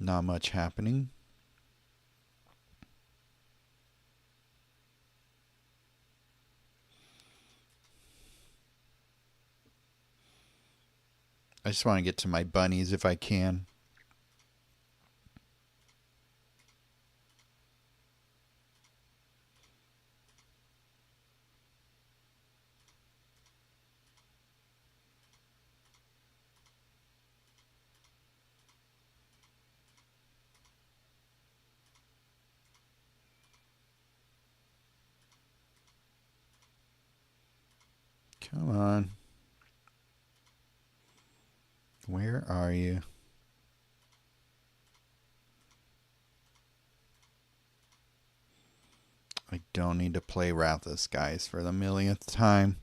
Not much happening. I just want to get to my bunnies if I can. Come on. Where are you? I don't need to play Wrath of the Skies for the millionth time.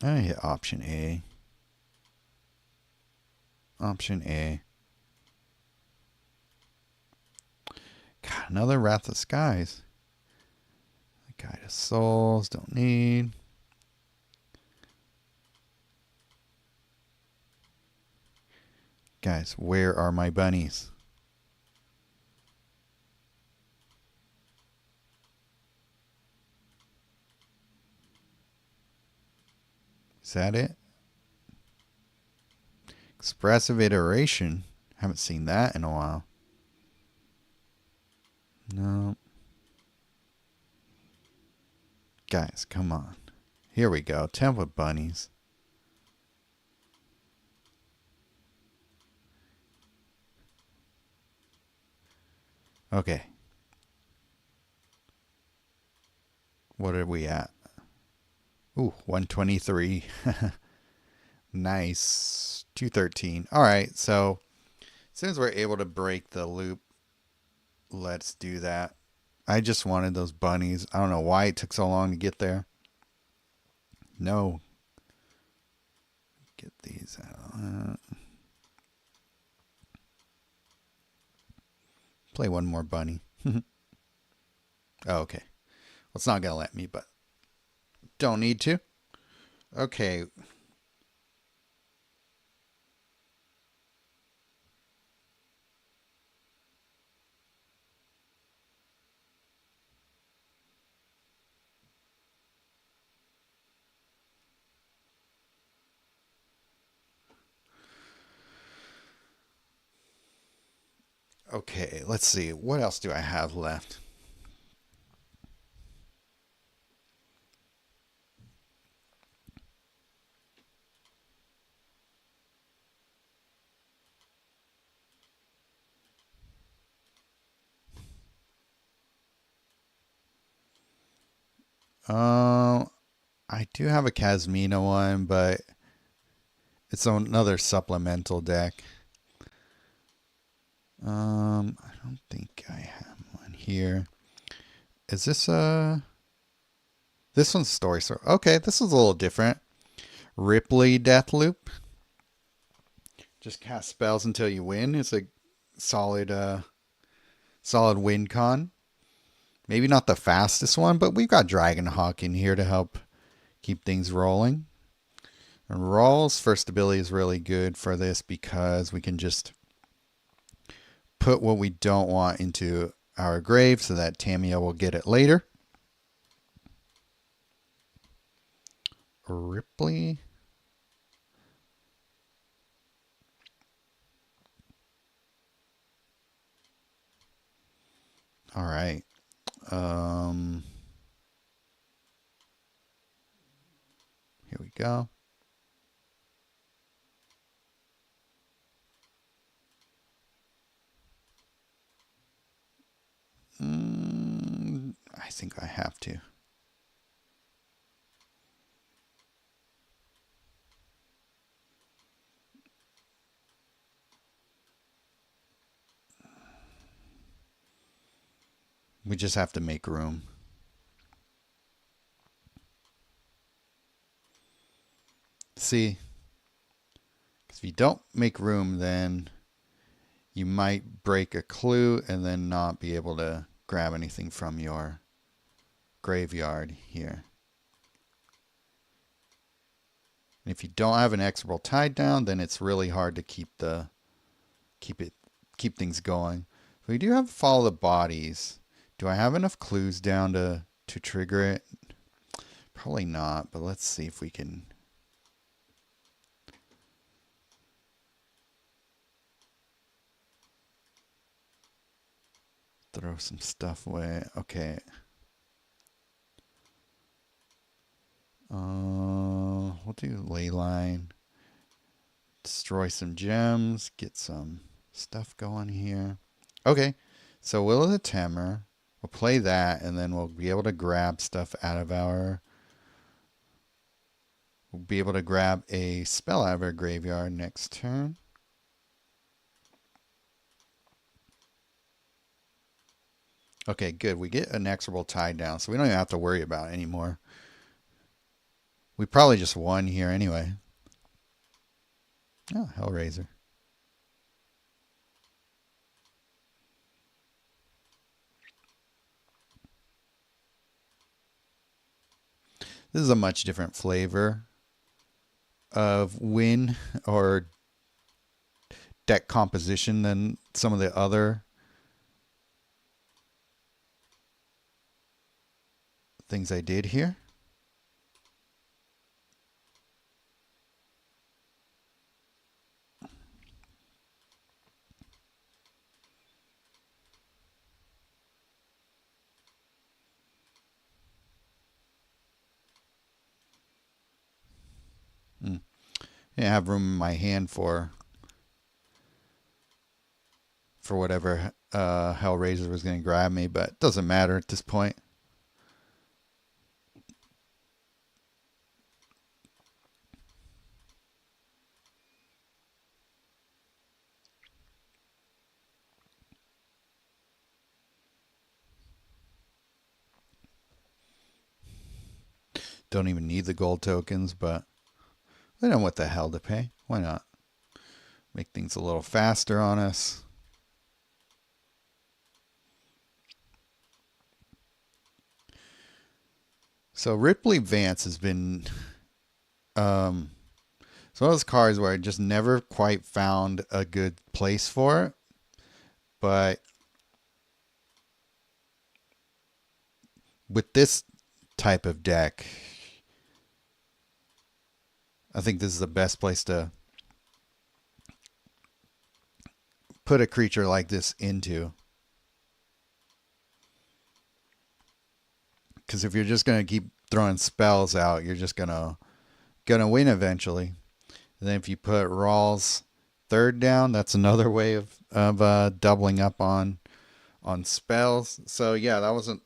I hit option A. Option A. God, another Wrath of Skies. Guide of Souls, don't need. Guys, where are my bunnies? Is that it? Expressive iteration. Haven't seen that in a while. No. Guys, come on. Here we go. Temple bunnies. Okay. What are we at? Ooh, 123. Nice. 213. All right, so as soon as we're able to break the loop, let's do that. I just wanted those bunnies. I don't know why it took so long to get there. No. Get these out. Play one more bunny. Oh, okay. Well, it's not going to let me, but don't need to. Okay. Okay, let's see. What else do I have left? I do have a Casmina one, but it's another supplemental deck. I don't think I have one here. Is this this one's Story Sword. Okay, this is a little different. Ripley Deathloop. Just cast spells until you win. It's a solid solid win con. Maybe not the fastest one, but we've got Dragonhawk in here to help keep things rolling. And Rawl's first ability is really good for this because we can just put what we don't want into our grave so that Tamiyo will get it later. Ripley. All right. Here we go. I think I have to. We just have to make room. See, because if you don't make room, then you might break a clue and then not be able to grab anything from your graveyard here. And if you don't have an Exorable tied down, then it's really hard to keep things going. We do have Follow the Bodies. Do I have enough clues down to trigger it? Probably not, but let's see if we can. Throw some stuff away. Okay. We'll do Leyline. Destroy some gems. Get some stuff going here. Okay. So Will of the Tamer. We'll play that, and then we'll be able to grab stuff out of our... We'll be able to grab a spell out of our graveyard next turn. Okay, good. We get Inexorable Tide down, so we don't even have to worry about it anymore. We probably just won here anyway. Oh, Hellraiser. This is a much different flavor of win or deck composition than some of the other things I did here. I have room in my hand for whatever Hellraiser was going to grab me, but it doesn't matter at this point. Don't even need the gold tokens, but I don't know what the hell to pay. Why not? Make things a little faster on us. So Ripley Vance has been it's one of those cards where I just never quite found a good place for it. But with this type of deck, I think this is the best place to put a creature like this into. Because if you're just going to keep throwing spells out, you're just gonna win eventually. And then if you put Rawls third down, that's another way of doubling up on spells. So yeah, that wasn't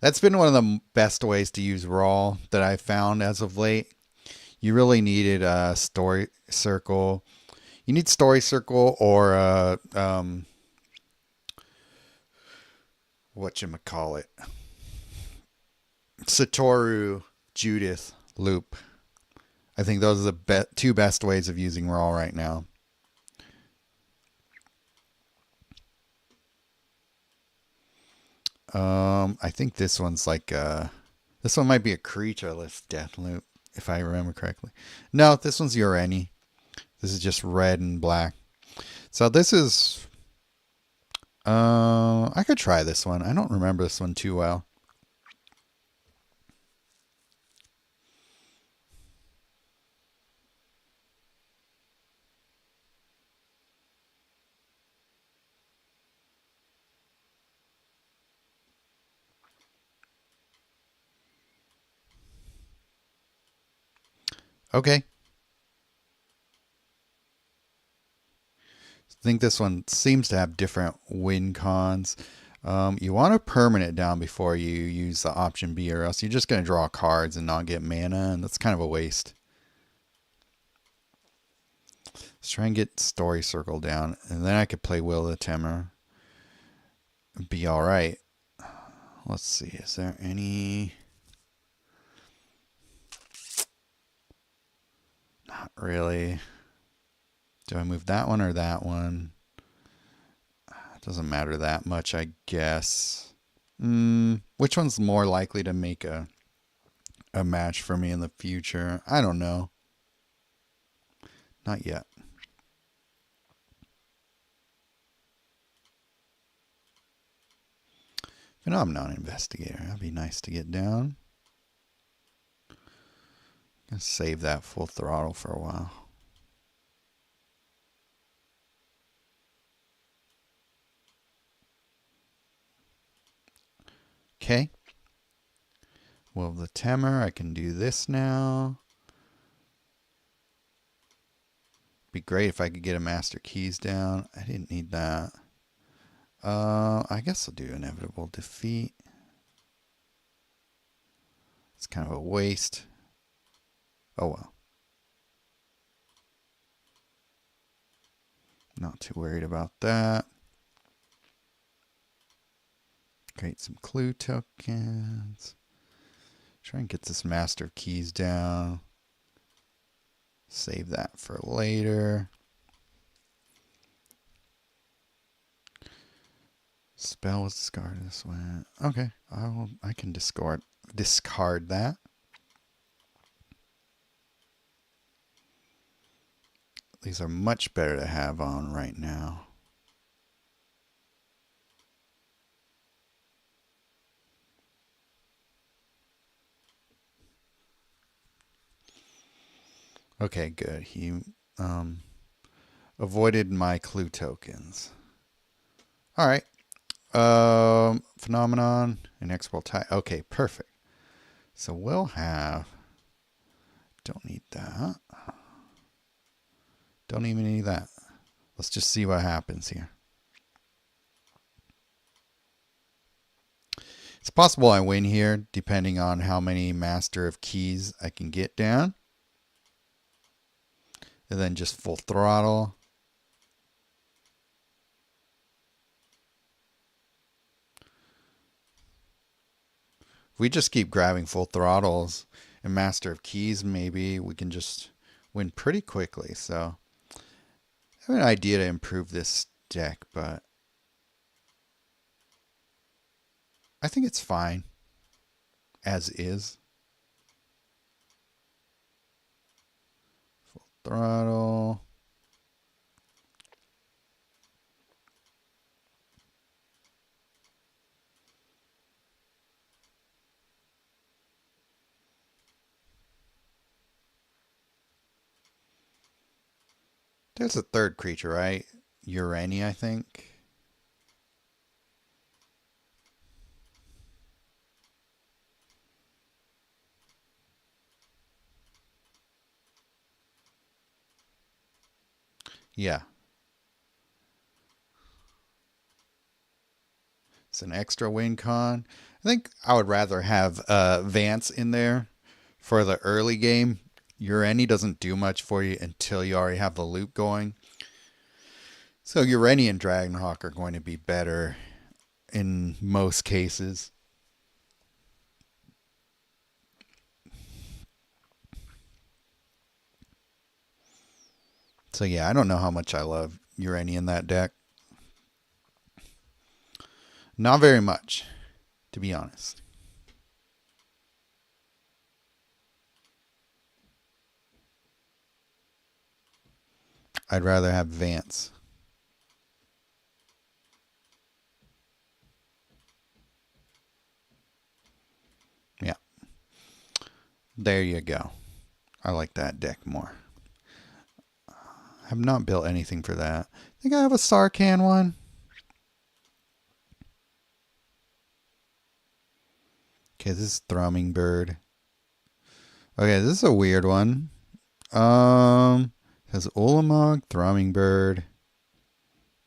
that's been one of the best ways to use Raw that I found as of late. You really needed a Story Circle. You need Story Circle or whatchamacallit, Satoru Judith Loop. I think those are the two best ways of using Raw right now. I think this one's like this one might be a creatureless Death Loop, if I remember correctly. No, this one's Ureni. This is just red and black. So this is I could try this one. I don't remember this one too well. Okay. I think this one seems to have different win cons. You want to permanent down before you use the option B, or else you're just going to draw cards and not get mana, and that's kind of a waste. Let's try and get Story Circle down, and then I could play Will of the Temor. Be alright. Let's see, is there any... Not really. Do I move that one or that one? It doesn't matter that much, I guess. Which one's more likely to make a match for me in the future? I don't know. Not yet. Phenomenon Investigator. That'd be nice to get down. I'm gonna save that full throttle for a while. Okay. Well, the Temor, I can do this now. Be great if I could get a Master Keys down. I didn't need that. I guess I'll do inevitable defeat. It's kind of a waste. Oh well. Not too worried about that. Create some clue tokens. Try and get this Master of Keys down. Save that for later. Spell was discarded this way. Okay, I can discard that. These are much better to have on right now. Okay, good. He avoided my clue tokens. All right. Phenomenon and export type. Okay, perfect. So we'll have. Don't need that. Don't even need that. Let's just see what happens here. It's possible I win here, depending on how many Master of Keys I can get down. And then just full throttle. If we just keep grabbing full throttles and Master of Keys, maybe we can just win pretty quickly. So I have an idea to improve this deck, but I think it's fine as is. Full throttle. There's a third creature, right? Urani, I think. Yeah. It's an extra win con. I think I would rather have Vance in there for the early game. Urani doesn't do much for you until you already have the loop going. So Urani and Dragonhawk are going to be better in most cases. So yeah, I don't know how much I love Urani in that deck. Not very much, to be honest. I'd rather have Vance. Yeah. There you go. I like that deck more. I have not built anything for that. I think I have a Sarkhan one. Okay, this is Thrumming Bird. Okay, this is a weird one. Has Ulamog, Thrumming Bird,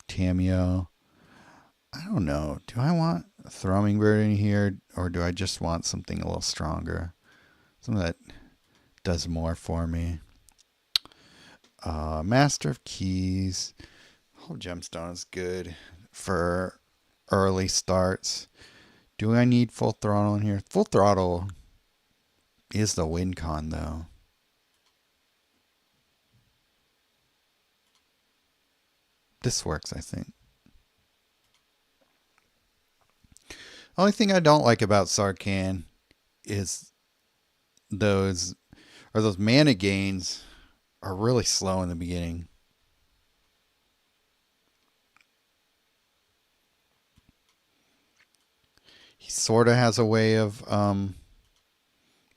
Tamiyo. I don't know. Do I want a Thrumming Bird in here, or do I just want something a little stronger? Something that does more for me. Master of Keys. Whole Gemstone is good for early starts. Do I need full throttle in here? Full throttle is the win con, though. This works, I think. Only thing I don't like about Sarkhan is those mana gains are really slow in the beginning. He sort of has a way of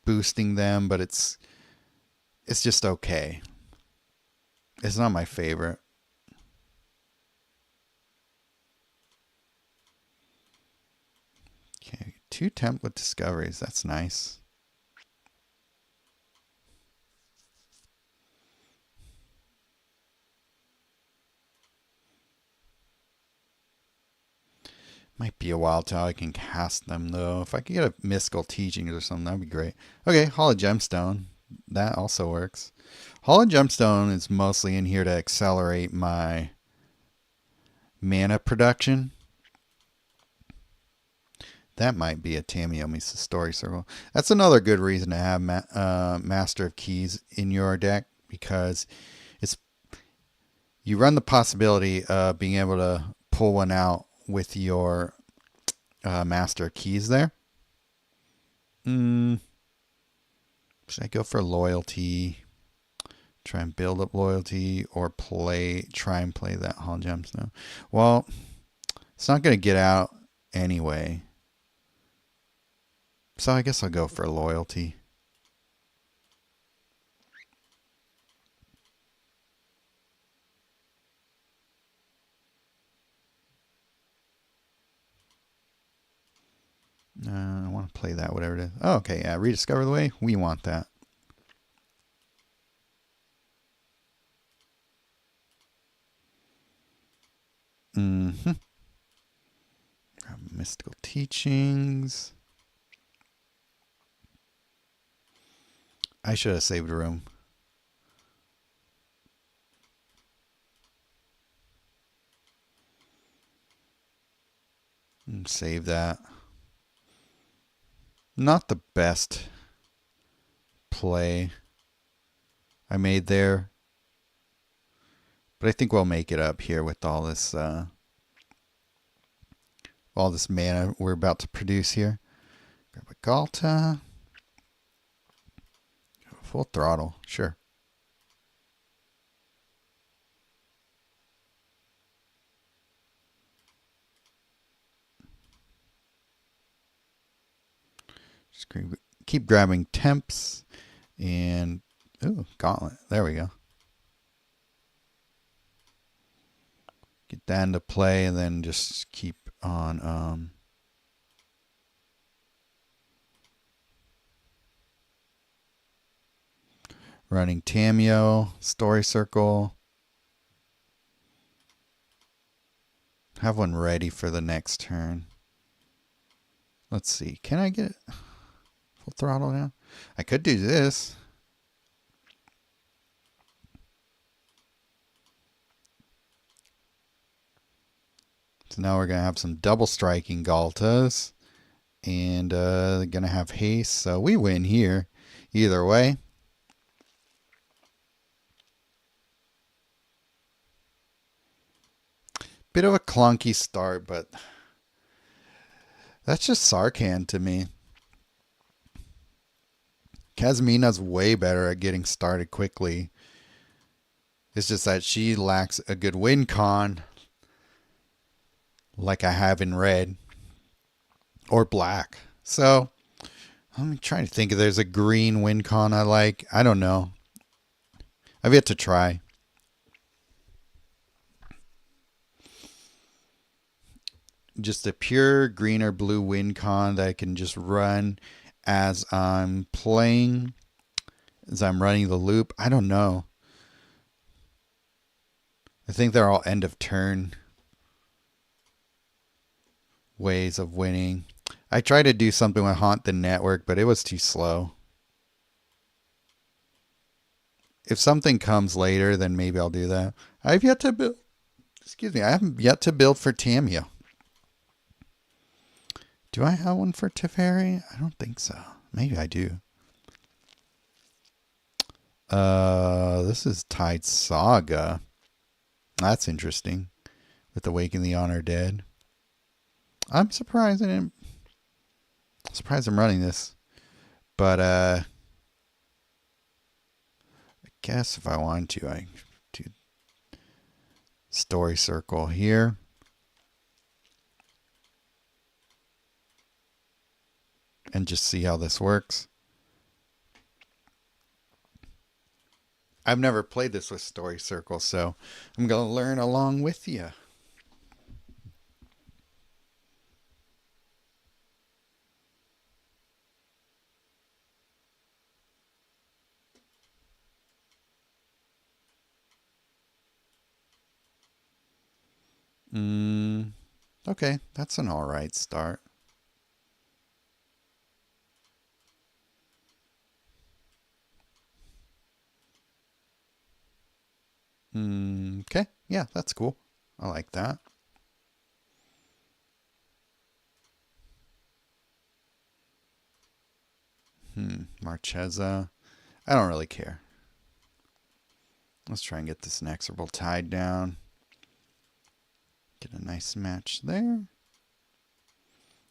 boosting them, but it's just okay. It's not my favorite. Okay, 2 template discoveries. That's nice. Might be a while till I can cast them though. If I could get a mystical teachings or something, that'd be great. Okay, Hall of Gemstone. That also works. Hall of Gemstone is mostly in here to accelerate my mana production. That might be a Tamiyo Misa Story Circle. That's another good reason to have Master of Keys in your deck, because it's you run the possibility of being able to pull one out with your Master of Keys there. Should I go for loyalty? Try and build up loyalty, or try and play that Hall Gemstone? Well, it's not going to get out anyway. So I guess I'll go for loyalty. I want to play that, whatever it is. Oh, okay, yeah, Rediscover the Way. We want that. Mystical Teachings. I should have saved a room. Save that. Not the best play I made there, but I think we'll make it up here with all this mana we're about to produce here. Grab a Galta. Full throttle, sure. Just keep grabbing temps and ooh, Gauntlet. There we go. Get that into play and then just keep on running Tamiyo, Story Circle. Have one ready for the next turn. Let's see. Can I get it full throttle now? I could do this. So now we're going to have some double striking Galtas. And going to have haste. So we win here. Either way. Bit of a clunky start, but that's just Sarkhan to me. Kazmina's way better at getting started quickly. It's just that she lacks a good win con like I have in red or black. So I'm trying to think if there's a green win con I like. I don't know. I've yet to try. Just a pure green or blue win con that I can just run as I'm playing, as I'm running the loop. I don't know. I think they're all end of turn ways of winning. I tried to do something with Haunt the Network, but it was too slow. If something comes later, then maybe I'll do that. I've yet to build. Excuse me. I haven't yet to build for Tamiyo. Do I have one for Teferi? I don't think so. Maybe I do. This is Tide Saga. That's interesting. With Awaken the Honor Dead. I'm surprised I'm running this. But I guess if I wanted to, I do Story Circle here. And just see how this works. I've never played this with Story Circle, so I'm going to learn along with you. Okay, that's an alright start. Okay, yeah, that's cool. I like that. Marchesa. I don't really care. Let's try and get this inexorable tied down. Get a nice match there.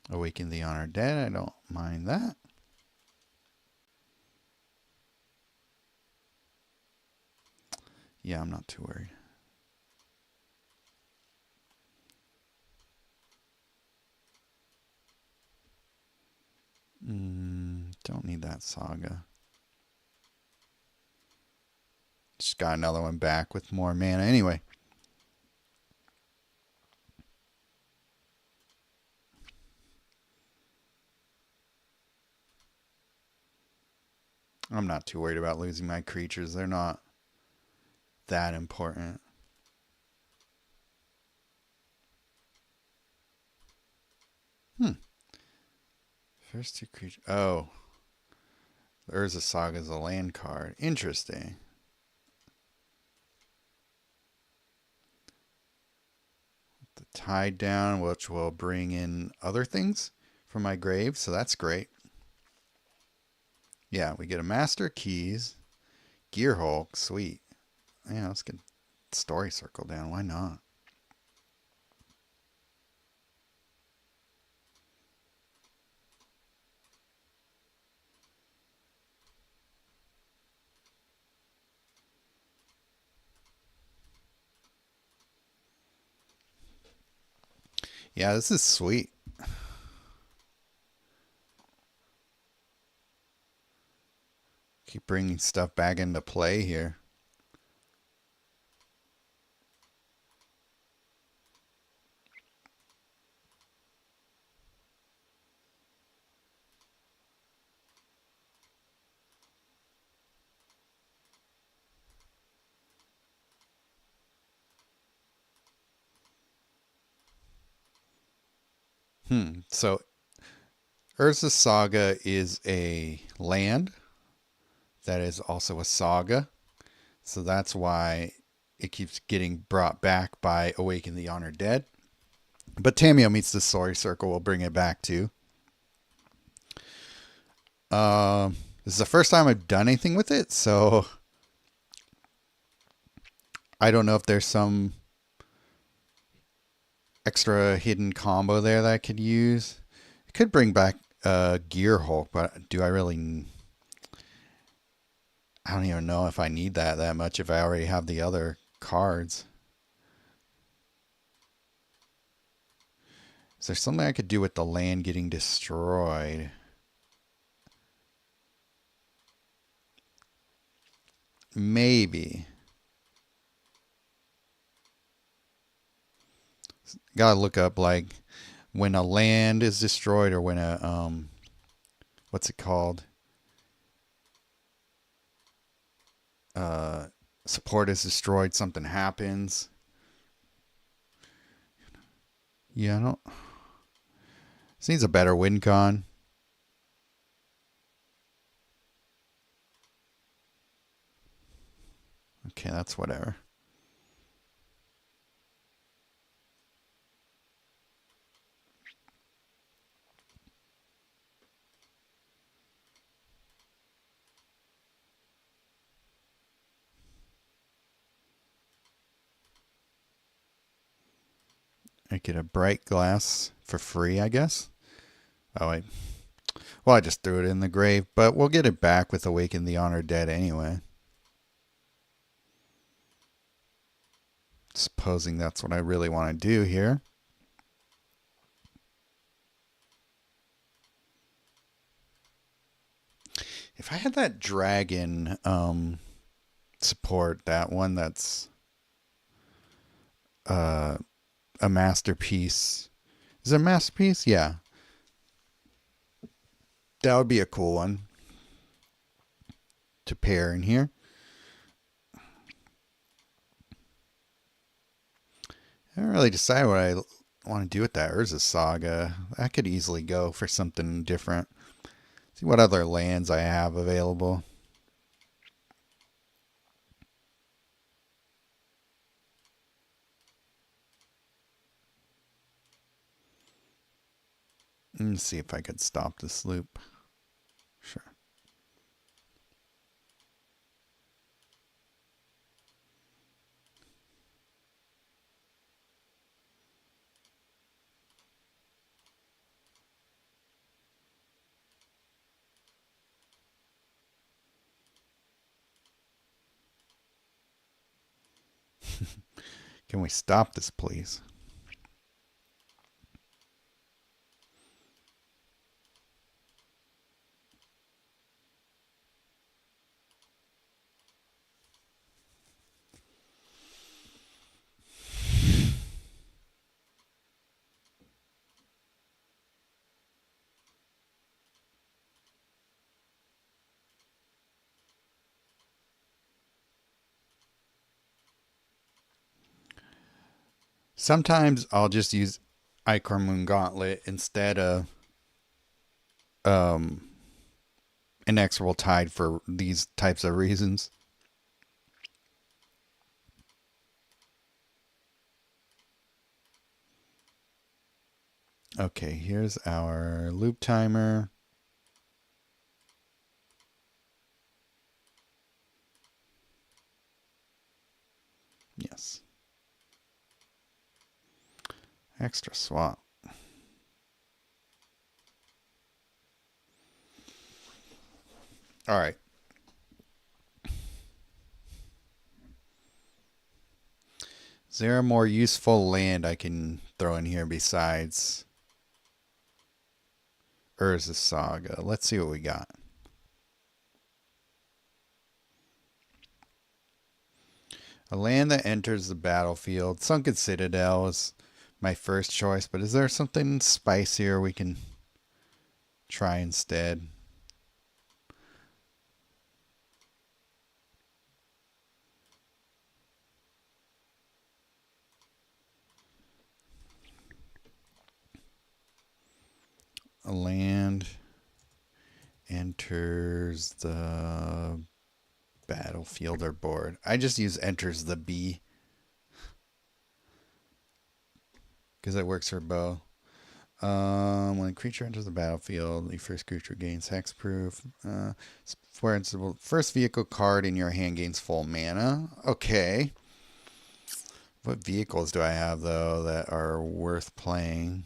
Awaken the Honored Dead. I don't mind that. Yeah, I'm not too worried. Don't need that Saga. Just got another one back with more mana anyway. I'm not too worried about losing my creatures. They're not that important. First two creatures. Oh. The Urza Saga is a land card. Interesting. The Tide down, which will bring in other things from my grave, so that's great. Yeah, we get a Master Keys. Gear Hulk. Sweet. Yeah, let's get Story Circle down. Why not? Yeah, this is sweet. Keep bringing stuff back into play here. So Urza Saga is a land that is also a saga. So that's why it keeps getting brought back by Awaken the Honored Dead. But Tamiyo meets the Story Circle will bring it back too. This is the first time I've done anything with it, so I don't know if there's some extra hidden combo there that I could use. It could bring back Gear Hulk, but do I really... I don't even know if I need that much if I already have the other cards. Is there something I could do with the land getting destroyed? Maybe. Gotta look up like when a land is destroyed or when a what's it called? Support is destroyed, something happens. Yeah, I don't. This needs a better win con. Okay, that's whatever. I get a bright glass for free, I guess. Oh, wait. Well, I just threw it in the grave, but we'll get it back with Awaken the Honored Dead anyway. Supposing that's what I really want to do here. If I had that dragon support, that one that's a masterpiece. Is it a masterpiece? Yeah. That would be a cool one to pair in here. I don't really decide what I want to do with that Urza Saga? That could easily go for something different. See what other lands I have available. Let me see if I could stop this loop. Sure. Can we stop this, please? Sometimes I'll just use Ichor Moon Gauntlet instead of um, Inexorable Tide for these types of reasons. Okay, here's our loop timer. Yes. Extra swap. All right. Is there a more useful land I can throw in here besides Urza Saga? Let's see what we got. A land that enters the battlefield. Sunken Citadel is my first choice, but is there something spicier we can try instead? A land enters the battlefield or board. I just use enters the B because it works for both. When a creature enters the battlefield, the first creature gains hexproof. For instance, first vehicle card in your hand gains full mana. Okay. What vehicles do I have though that are worth playing?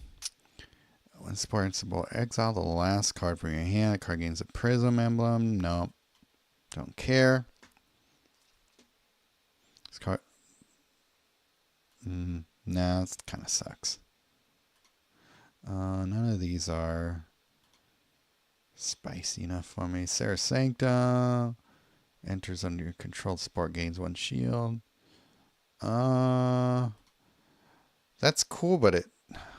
When support symbol, exile the last card from your hand. The card gains a prism emblem. Nope. Don't care. This card. Nah, it kind of sucks. None of these are spicy enough for me. Sarah Sancta enters under your control. Support gains 1 shield. That's cool, but it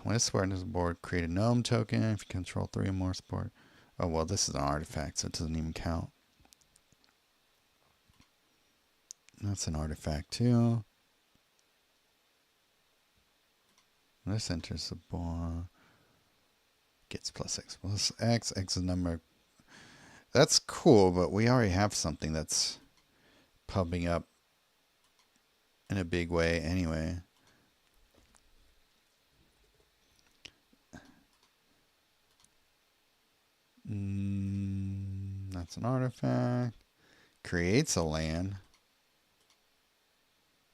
when it's squared into the board, create a gnome token if you control 3 or more support. Oh well, this is an artifact, so it doesn't even count. That's an artifact too. This enters the board. Gets plus X plus X. X is number. That's cool, but we already have something that's pumping up in a big way anyway. That's an artifact. Creates a land.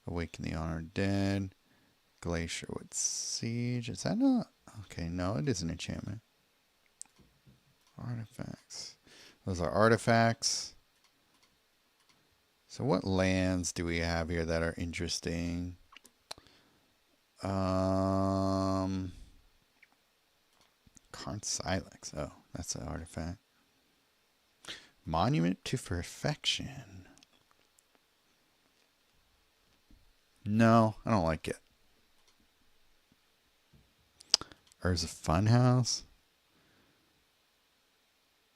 Awaken the Honored Dead. Glacierwood Siege. Is that not? Okay, no, it is an enchantment. Artifacts. Those are artifacts. So what lands do we have here that are interesting? Karn Silex. Oh, that's an artifact. Monument to Perfection. No, I don't like it. Urza Funhouse.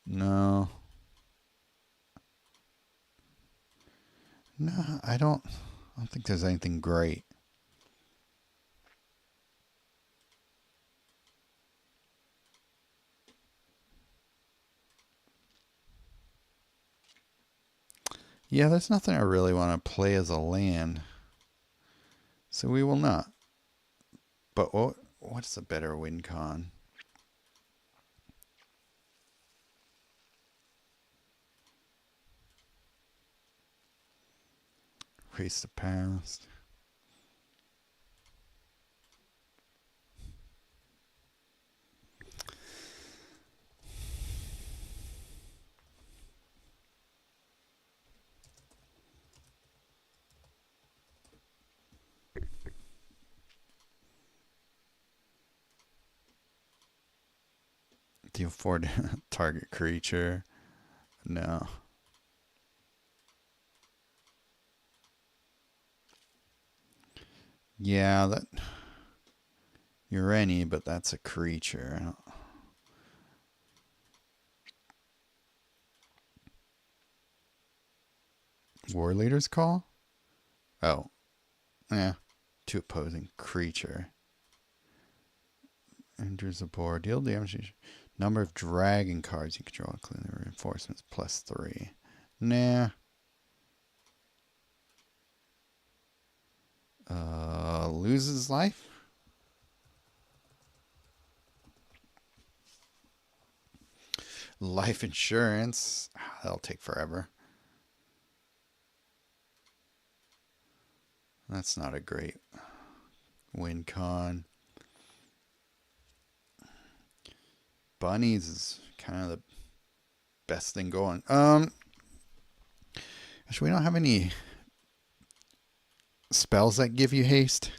No. No, I don't think there's anything great. Yeah, there's nothing I really want to play as a land. So we will not. But what's a better win con? Race the past. Do you afford target creature? No. Yeah, that you're any, but that's a creature. War Leader's Call? Oh, yeah. Two opposing creature. Enters the board. Deal damage. Number of dragon cards you control, including the reinforcements, +3. Nah. Loses life? Life insurance. That'll take forever. That's not a great win con. Bunnies is kind of the best thing going. Actually, we don't have any spells that give you haste.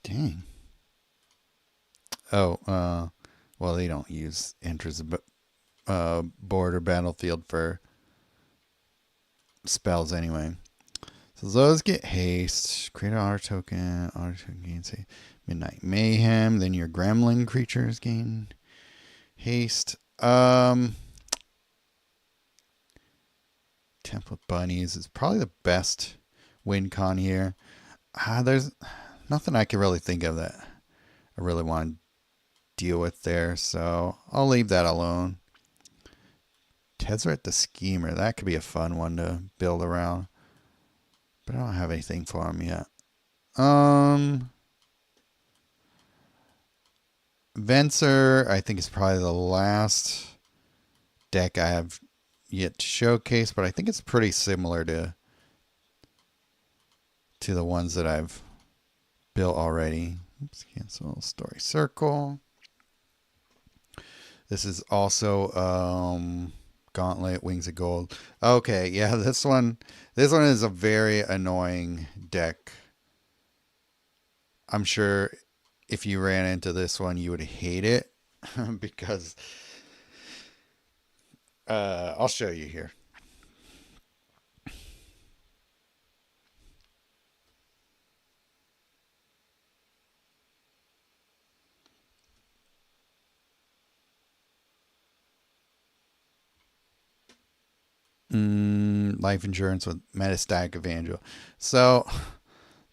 Dang. Oh, well, they don't use enters board or battlefield for spells anyway. So those get haste. Create an auto token. Auto token gains Midnight Mayhem. Then your gremlin creatures gain haste. Template Bunnies is probably the best win con here. There's nothing I can really think of that I really want to deal with there, so I'll leave that alone. Tezzeret the Schemer, that could be a fun one to build around, but I don't have anything for him yet. Venser, I think is probably the last deck I have yet to showcase, but I think it's pretty similar to the ones that I've built already. Oops, cancel Story Circle. This is also Gauntlet, Wings of Gold. Okay, yeah, this one is a very annoying deck. I'm sure if you ran into this one, you would hate it because I'll show you here. Life insurance with Metastatic Evangel. So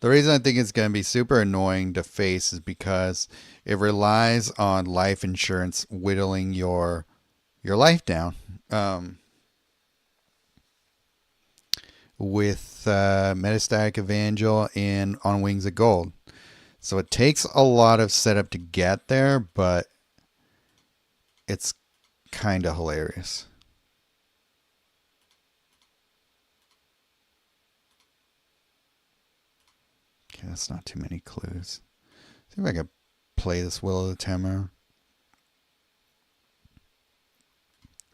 the reason I think it's going to be super annoying to face is because it relies on life insurance whittling your life down. With Metastatic Evangel and On Wings of Gold. So it takes a lot of setup to get there, but it's kind of hilarious. Okay, that's not too many clues. See if I can play this Will of the Temor.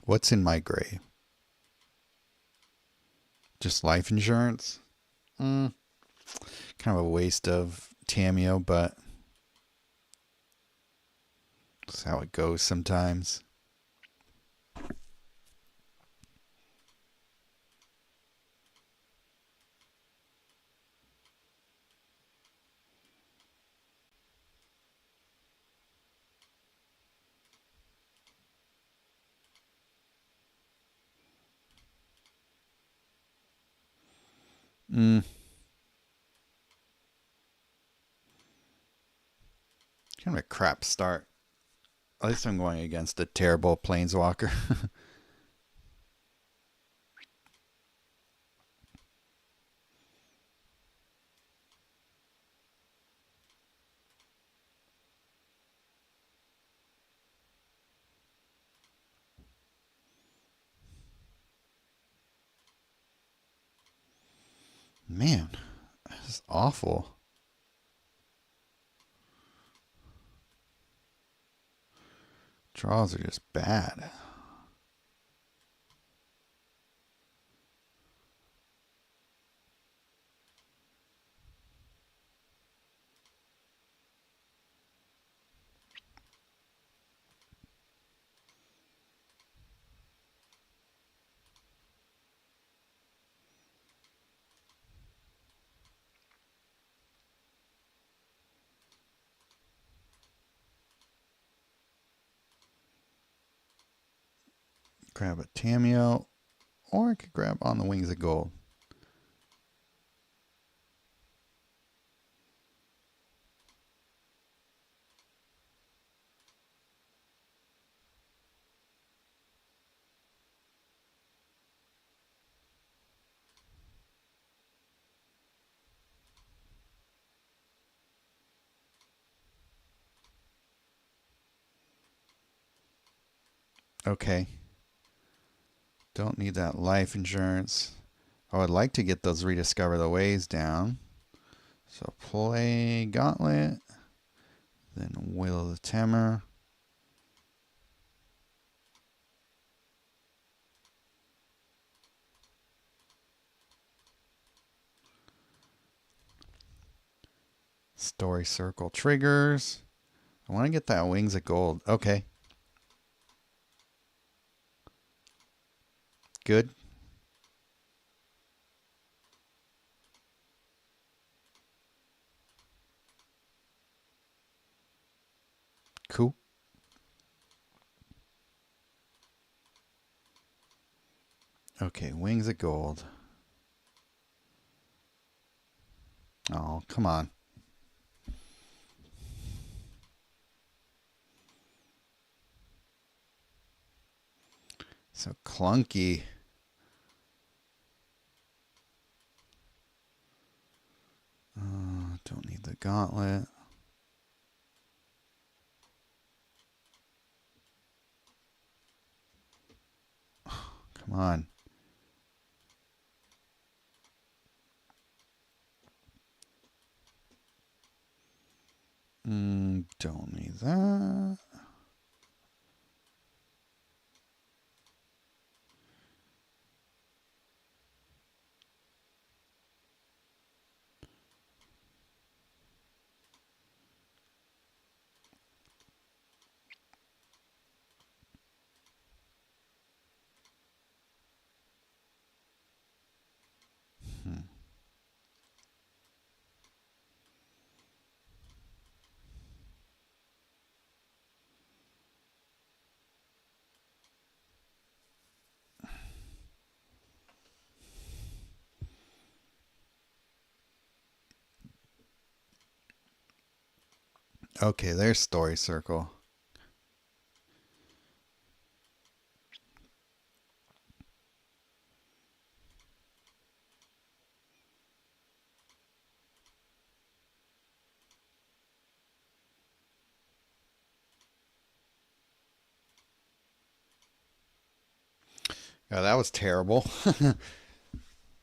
What's in my grave? Just life insurance? Kind of a waste of Tamiyo, but that's how it goes sometimes. Kind of a crap start. At least I'm going against a terrible planeswalker. Man, this is awful. Draws are just bad. Grab a Tamiyo, or I could grab On the Wings of Gold. Okay. Don't need that life insurance. I would like to get those Rediscover the Ways down. So play Gauntlet, then Will of the Temor. Story Circle triggers. I want to get that Wings of Gold. Okay. Good. Cool. Okay, Wings of Gold. Oh, come on. So clunky. Don't need the Gauntlet. Come on. Don't need that. Okay, there's Story Circle. Oh, that was terrible.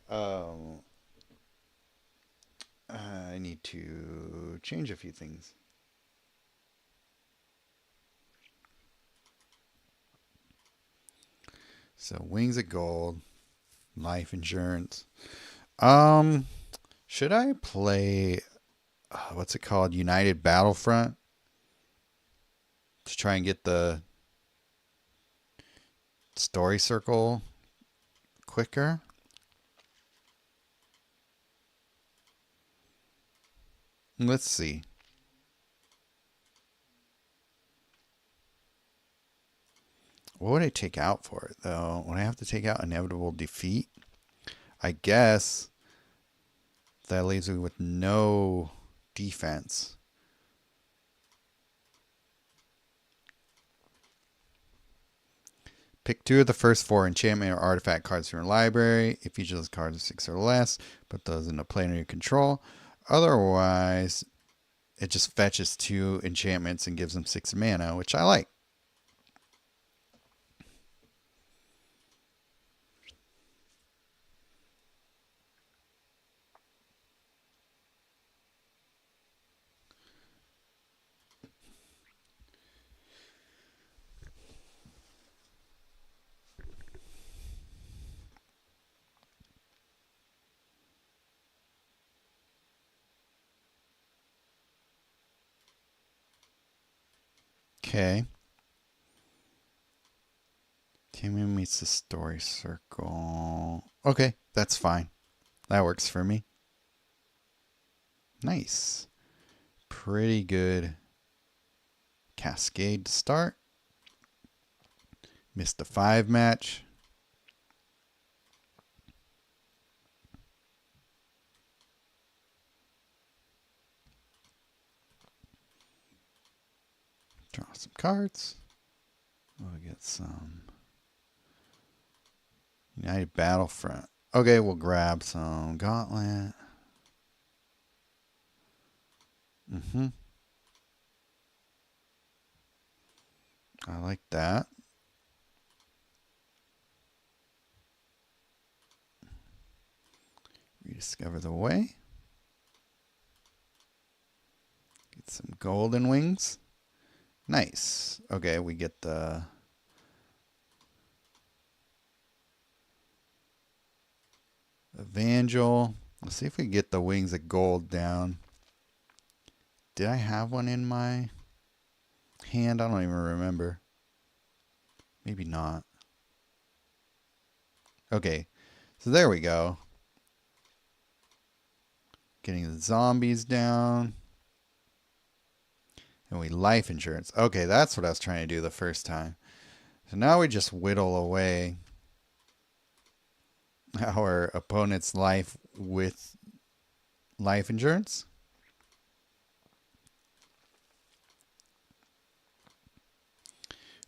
um, I need to change a few things. So Wings of Gold, life insurance. Should I play what's it called? United Battlefront to try and get the Story Circle quicker? Let's see. What would I take out for it, though? Would I have to take out Inevitable Defeat? I guess that leaves me with no defense. Pick 2 of the first 4 enchantment or artifact cards from your library. If each of those cards is 6 or less, put those into play under your control. Otherwise, it just fetches 2 enchantments and gives them 6 mana, which I like. Okay. Tamiyo meets the story circle. Okay, that's fine. That works for me. Nice. Pretty good cascade to start. Missed a 5 match. Draw some cards. We'll get some United Battlefront. Okay, we'll grab some Gauntlet. I like that. Rediscover the Way. Get some Golden Wings. Nice. Okay, we get the Evangel. Let's see if we can get the Wings of Gold down. Did I have one in my hand? I don't even remember. Maybe not. Okay, so there we go. Getting the zombies down. And we life insurance. Okay, that's what I was trying to do the first time. So now we just whittle away our opponent's life with life insurance.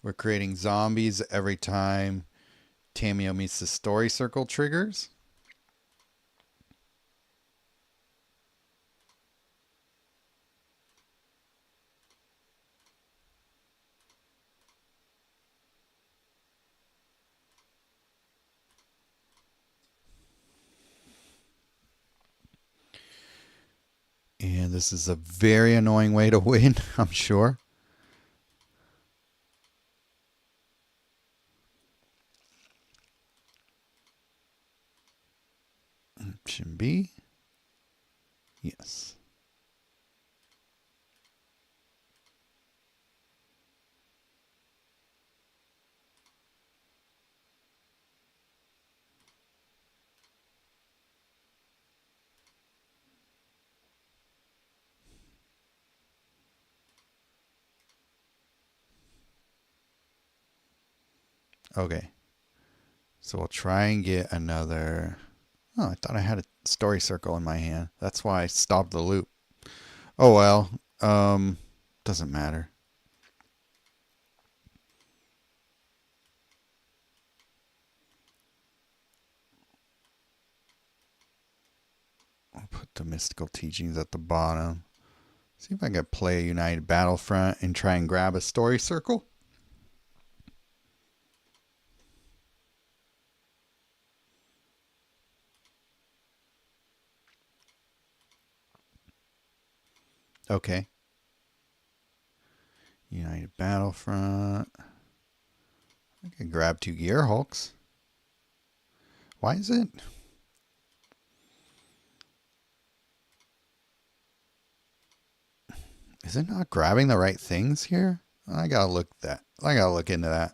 We're creating zombies every time Tamiyo meets the story circle triggers. And this is a very annoying way to win, I'm sure. Option B. Yes. Okay. So we'll try and get another. Oh, I thought I had a story circle in my hand. That's why I stopped the loop. Oh well. Doesn't matter. I'll put the mystical teachings at the bottom. See if I can play a United Battlefront and try and grab a story circle. Okay. United Battlefront. I can grab 2 Gear Hulks. Why is it? Is it not grabbing the right things here? I gotta look into that.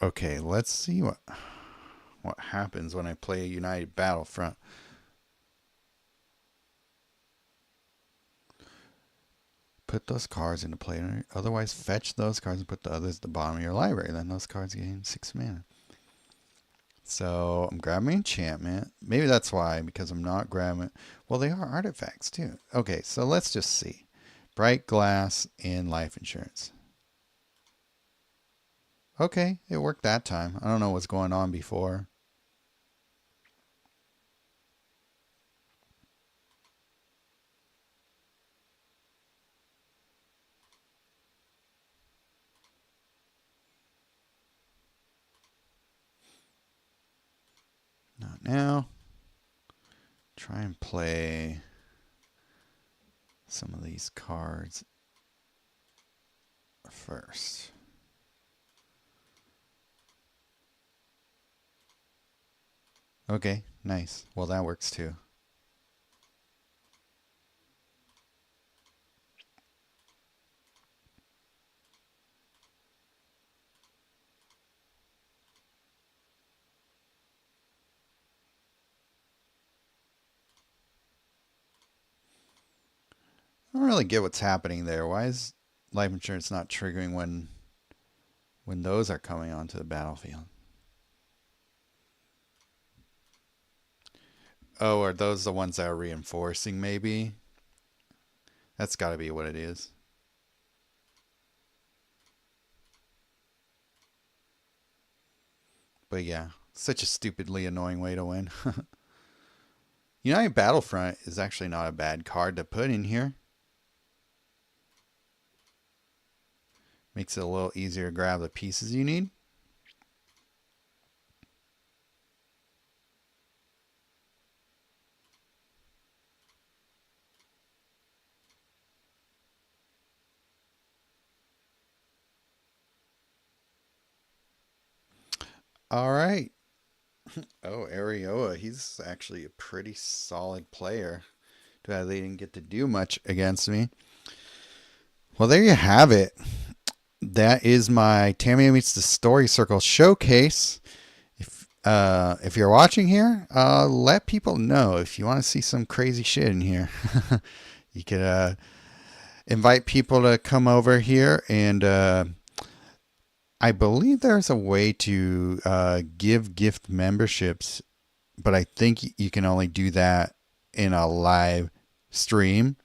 Okay, let's see what happens when I play a United Battlefront. Put those cards into play. Otherwise, fetch those cards and put the others at the bottom of your library. Then those cards gain 6 mana. So I'm grabbing enchantment. Maybe that's why, because I'm not grabbing. Well, they are artifacts too. Okay, so let's just see. Bright glass and life insurance. Okay, it worked that time. I don't know what's going on before. Not now. Try and play some of these cards first. Okay, nice. Well, that works too. I don't really get what's happening there. Why is life insurance not triggering when those are coming onto the battlefield? Oh, are those the ones that are reinforcing maybe? That's got to be what it is. But yeah, such a stupidly annoying way to win. United Battlefront is actually not a bad card to put in here. Makes it a little easier to grab the pieces you need. All right. Oh, Arioa, he's actually a pretty solid player. Too bad they didn't get to do much against me. Well, there you have it. That is my Tamiyo Meets the Story Circle showcase. If you're watching here, let people know if you want to see some crazy shit in here. You could invite people to come over here, and I believe there's a way to give gift memberships, but I think you can only do that in a live stream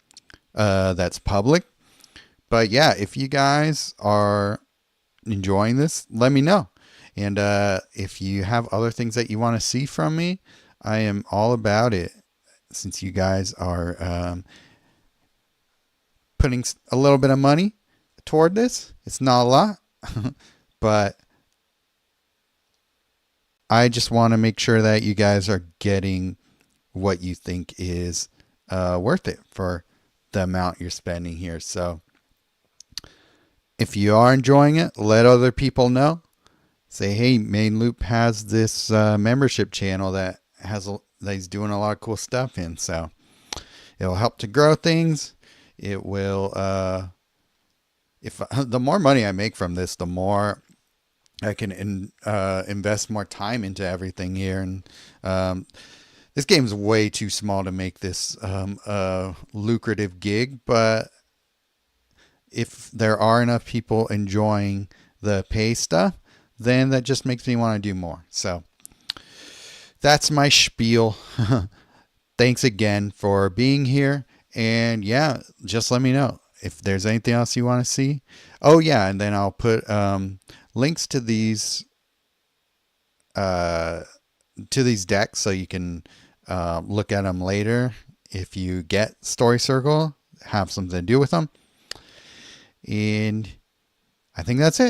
that's public. But yeah, if you guys are enjoying this, let me know. And if you have other things that you want to see from me, I am all about it. Since you guys are putting a little bit of money toward this, it's not a lot, but I just want to make sure that you guys are getting what you think is worth it for the amount you're spending here. So if you are enjoying it, let other people know. Say, hey, Main Loop has this membership channel that he's doing a lot of cool stuff in. So it'll help to grow things. It will. If the more money I make from this, the more I can invest more time into everything here. And this game's way too small to make this a lucrative gig, but if there are enough people enjoying the pay stuff, then that just makes me want to do more. So that's my spiel. Thanks again for being here. And yeah, just let me know if there's anything else you want to see. Oh yeah, and then I'll put links to these decks so you can look at them later. If you get Story Circle, have something to do with them. And I think that's it.